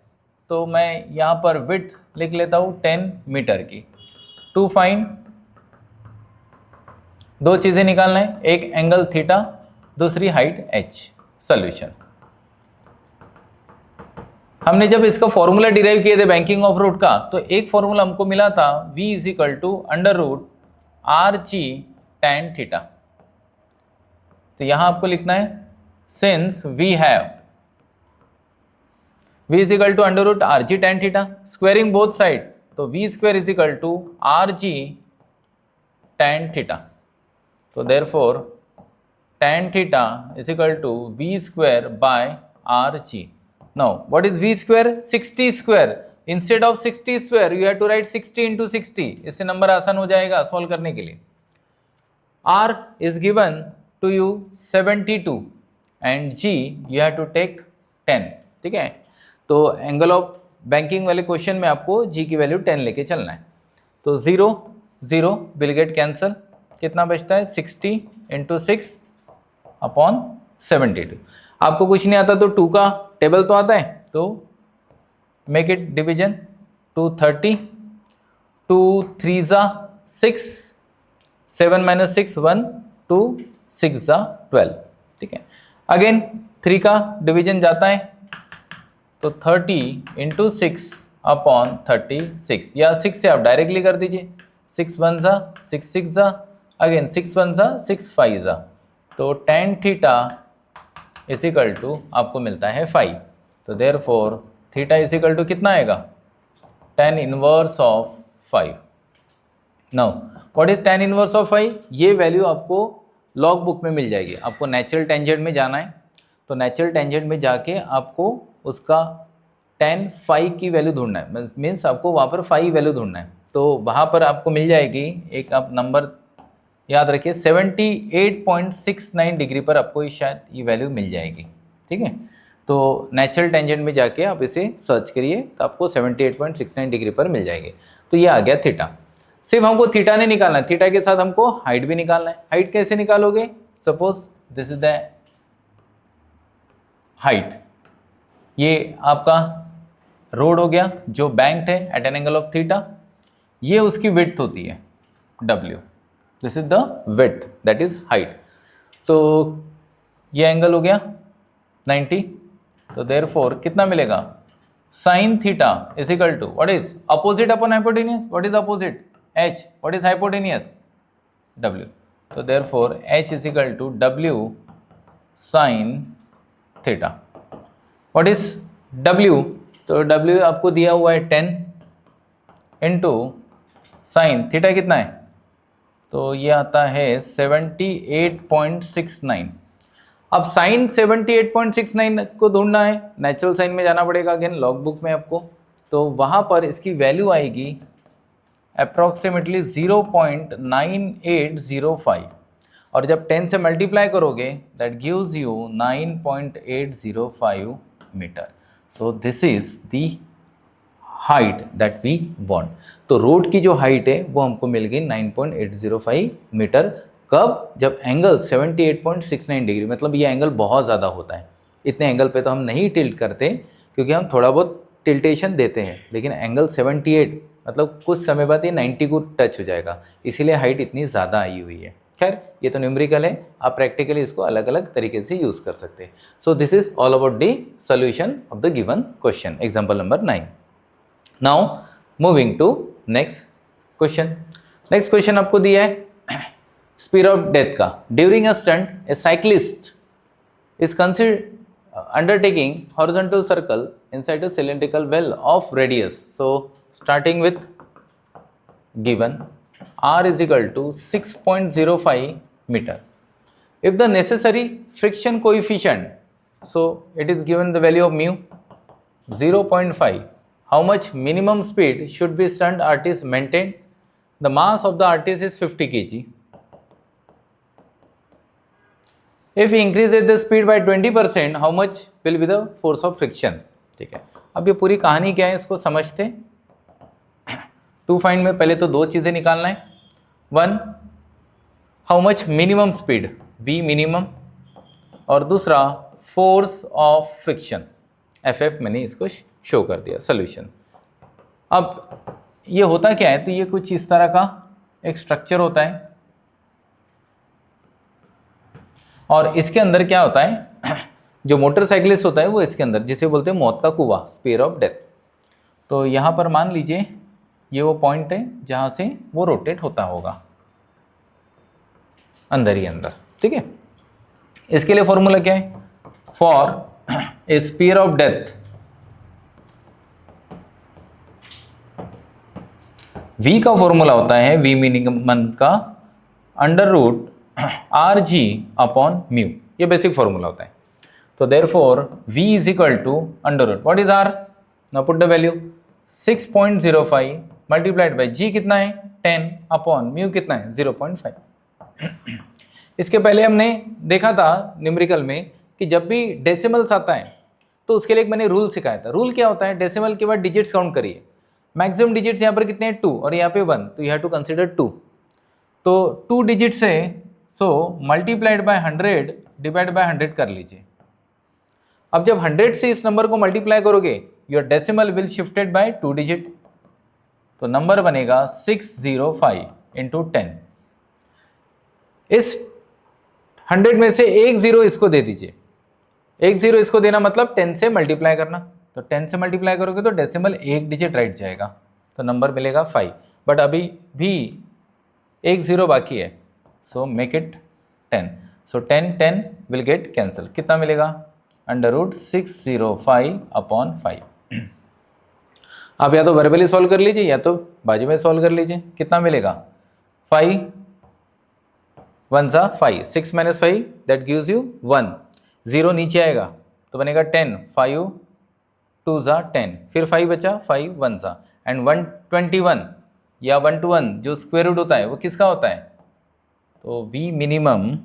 तो मैं यहाँ पर विड्थ लिख लेता हूँ 10 मीटर की। टू फाइंड, दो चीजें निकालना है, एक एंगल थीटा, दूसरी हाइट h। सॉल्यूशन, हमने जब इसका फॉर्मूला डिराइव किए थे बैंकिंग ऑफ रोड का, तो एक फॉर्मूला हमको मिला था v = √RG tan थीटा। तो यहां आपको लिखना है since v have v = √RG tan theta, squaring both side, तो v² = RG tan थीटा। तो therefore tan theta = v²/RG। Now what is v²? 60 square, instead of 60 square you have to write 60 into 60, इससे number आसान हो जाएगा solve करने के लिए। R is given to you 72 and G you have to take 10। ठीक है, तो एंगल ऑफ बैंकिंग वाले क्वेश्चन में आपको G की वैल्यू 10 लेके चलना है। तो 0 0 विल गेट कैंसल, कितना बचता है? 60 इंटू 6/72। आपको कुछ नहीं आता तो 2 का टेबल तो आता है, तो मेक इट डिवीजन। 230, 2 3s 6, 7 - 6 1, 2 6 12। ठीक है, अगेन 3 का डिवीजन जाता है तो 30 इंटू 6/36, या 6 से आप डायरेक्टली कर दीजिए। 6 1s 6 6s, again 6 1s 6 5s, तो tan थीटा = आपको मिलता है 5। तो देयरफॉर थीटा = कितना आएगा? tan inverse of 5। Now what is tan inverse of 5? ये वैल्यू आपको लॉग बुक में मिल जाएगी। आपको नेचुरल टेंजेंट में जाना है, तो नेचुरल टेंजेंट में जाके आपको उसका tan 5 की वैल्यू ढूंढना है, मीन्स आपको वहाँ पर 5 वैल्यू ढूंढना है। तो वहाँ पर आपको मिल जाएगी, एक आप नंबर याद रखिए 78.69 डिग्री पर आपको शायद ये वैल्यू मिल जाएगी। ठीक है, तो नेचुरल टेंजेंट में जाके आप इसे सर्च करिए तो आपको 78.69 डिग्री पर मिल जाएगी। तो ये आ गया थीटा। सिर्फ हमको थीटा नहीं निकालना है, थीटा के साथ हमको हाइट भी निकालना है। हाइट कैसे निकालोगे? Suppose this is the height, ये आपका रोड हो गया जो बैंक्ड है at an angle of theta, ये उसकी विड्थ होती है W, this is the width that is height. तो ये एंगल हो गया 90, तो देयरफॉर कितना मिलेगा, sine theta is equal to what is opposite upon hypotenuse, what is opposite h, what is hypotenuse W, तो therefore h is equal to W sine theta. What is W, तो W आपको दिया हुआ है 10 into sine theta कितना है, तो ये आता है 78.69। अब साइन 78.69 को ढूंढना है, नेचुरल साइन में जाना पड़ेगा अगेन लॉग बुक में आपको, तो वहां पर इसकी वैल्यू आएगी अप्रॉक्सीमेटली 0.9805, और जब 10 से मल्टीप्लाई करोगे that gives you 9.805 metre. So this is the height that we want. तो रोड की जो हाइट है वो हमको मिल गई 9.805 मीटर। कब, जब एंगल 78.69 डिग्री, मतलब ये एंगल बहुत ज़्यादा होता है। इतने एंगल पे तो हम नहीं टिल्ट करते क्योंकि हम थोड़ा बहुत टिल्टेशन देते हैं, लेकिन एंगल 78 मतलब कुछ समय बाद ये 90 को टच हो जाएगा, इसीलिए हाइट इतनी ज़्यादा आई हुई है। खैर ये तो न्यूमेरिकल है, आप प्रैक्टिकली इसको अलग अलग तरीके से यूज़ कर सकते हैं। So this is all about the solution of the given question, example number 9। Now moving to next question. Next question आपको दिया है स्पीड ऑफ डेथ का। During a stunt a cyclist is consider undertaking horizontal circle inside a cylindrical well of radius. So starting with given r is equal to 6.05 meter. If the necessary friction coefficient, so it is given the value of mu 0.5. How much minimum speed should be stunt artist maintain? The mass of the artist is 50 kg. If he increases the speed by 20%, how much will be the force of friction? ठीक है, अब ये पूरी कहानी क्या है इसको समझते। टू फाइंड में पहले तो दो चीज़ें निकालना है। One, how much minimum speed v minimum, और दूसरा फोर्स ऑफ फ्रिक्शन FF, मैंने इसको शो कर दिया सॉल्यूशन। अब ये होता क्या है, तो ये कुछ इस तरह का एक स्ट्रक्चर होता है और इसके अंदर क्या होता है जो मोटरसाइकिलिस्ट होता है वो इसके अंदर, जिसे बोलते हैं मौत का कुआं, स्पीयर ऑफ डेथ। तो यहाँ पर मान लीजिए ये वो पॉइंट है जहाँ से वो रोटेट होता होगा अंदर ही अंदर, ठीक है। इसके लिए फॉर्मूला क्या है, for a sphere of death v का फॉर्मूला होता है v मिनिमम का under root R G upon mu, ये बेसिक फॉर्मूला होता है। तो therefore v is equal to under root what is r, now put the value 6.05 multiplied by g कितना है 10 अपॉन म्यू कितना है 0.5। इसके पहले हमने देखा था न्यूमेरिकल में कि जब भी डेसिमल्स आता है तो उसके लिए एक मैंने रूल सिखाया था। रूल क्या होता है, डेसिमल के बाद डिजिट्स काउंट करिए। मैक्सिमम डिजिट्स यहाँ पर कितने हैं 2 और यहाँ पे 1, तो यू हैव टू कंसीडर 2। तो 2 डिजिट्स है, सो मल्टीप्लाइड बाय 100 डिवाइड बाय 100 कर लीजिए। अब जब 100 से इस नंबर को मल्टीप्लाई करोगे your decimal will shifted by 2 digit, तो नंबर बनेगा 605 इंटू 10। इस 100 में से एक जीरो इसको दे दीजिए, एक जीरो इसको देना मतलब 10 से मल्टीप्लाई करना, तो 10 से मल्टीप्लाई करोगे तो डेसिमल एक डिजिट राइट जाएगा, तो नंबर मिलेगा 5। बट अभी भी एक जीरो बाकी है, सो make it 10। So 10 will get cancel, कितना मिलेगा अंडर रूट 605 अपॉन 5। आप या तो वर्बली सॉल्व कर लीजिए या तो बाजू में सॉल्व कर लीजिए, कितना मिलेगा 5 1 सा 5, 6 माइनस 5 दैट गिव्स यू 1, 0 नीचे आएगा तो बनेगा 10, 5 2 सा 10, फिर 5 बचा 5 1 सा, एंड 121 या 1 to 1 जो स्क्वायर रूट होता है वो किसका होता है, तो v minimum,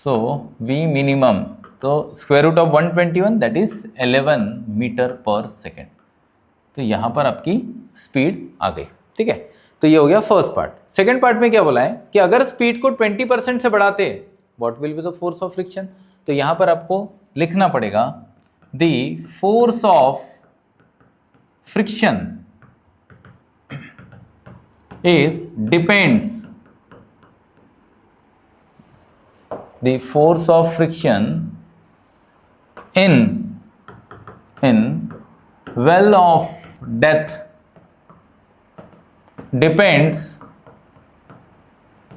so v minimum तो square root of 121 that is 11 metre per second. तो यहाँ पर आपकी स्पीड आ गई, ठीक है। तो ये हो गया फर्स्ट पार्ट। सेकंड पार्ट में क्या बोला है कि अगर स्पीड को 20% से बढ़ाते हैं what will be the force of friction. तो यहाँ पर आपको लिखना पड़ेगा the force of friction is depends, the force of friction in well of death depends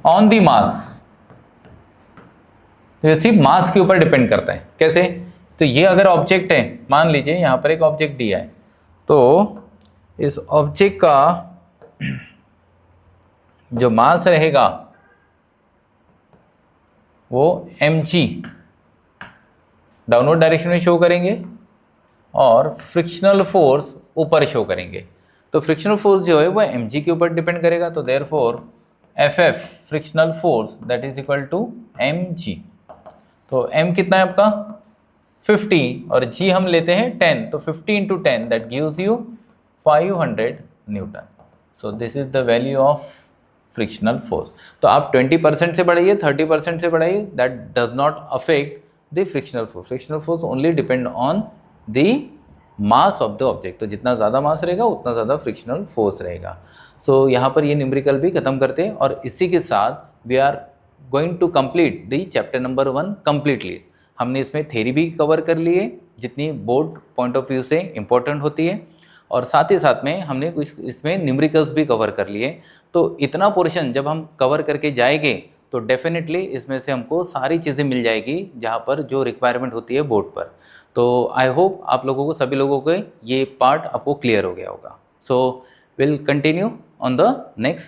on the mass. तो ये सिर्फ मास के ऊपर डिपेंड करता है। कैसे? तो ये अगर ऑब्जेक्ट है, मान लीजिए यहां पर एक ऑब्जेक्ट दिया है, तो इस ऑब्जेक्ट का जो मास रहेगा वो mg डाउनवर्ड डायरेक्शन में शो करेंगे और फ्रिक्शनल फोर्स ऊपर शो करेंगे। तो फ्रिक्शनल फोर्स जो है वो mg के ऊपर डिपेंड करेगा, तो therefore ff frictional force that is equal to mg। तो m कितना है आपका 50 और g हम लेते हैं 10, तो 50 into 10 that gives you 500 Newton. So this is the value of frictional force. तो आप 20% से बढ़ाइए, 30% से बढ़ाइए, that does not affect the frictional force. Frictional force only depend on the mass of the object. तो जितना ज़्यादा मास रहेगा उतना ज़्यादा फ्रिक्शनल फोर्स रहेगा। सो यहाँ पर ये न्यूमेरिकल भी खत्म करते हैं और इसी के साथ we are going to complete the chapter number 1 completely. हमने इसमें थ्योरी भी कवर कर ली है जितनी बोर्ड पॉइंट ऑफ व्यू से इम्पोर्टेंट होती है, और साथ ही साथ में हमने कुछ इसमें न्यूमेरिकल्स भी कवर कर लिए। तो इतना पोर्शन जब हम कवर करके जाएंगे तो डेफिनेटली इसमें से हमको सारी चीज़ें मिल जाएगी जहाँ पर जो रिक्वायरमेंट होती है बोर्ड पर। तो आई होप आप लोगों को, सभी लोगों को ये पार्ट आपको क्लियर हो गया होगा। So will continue on the next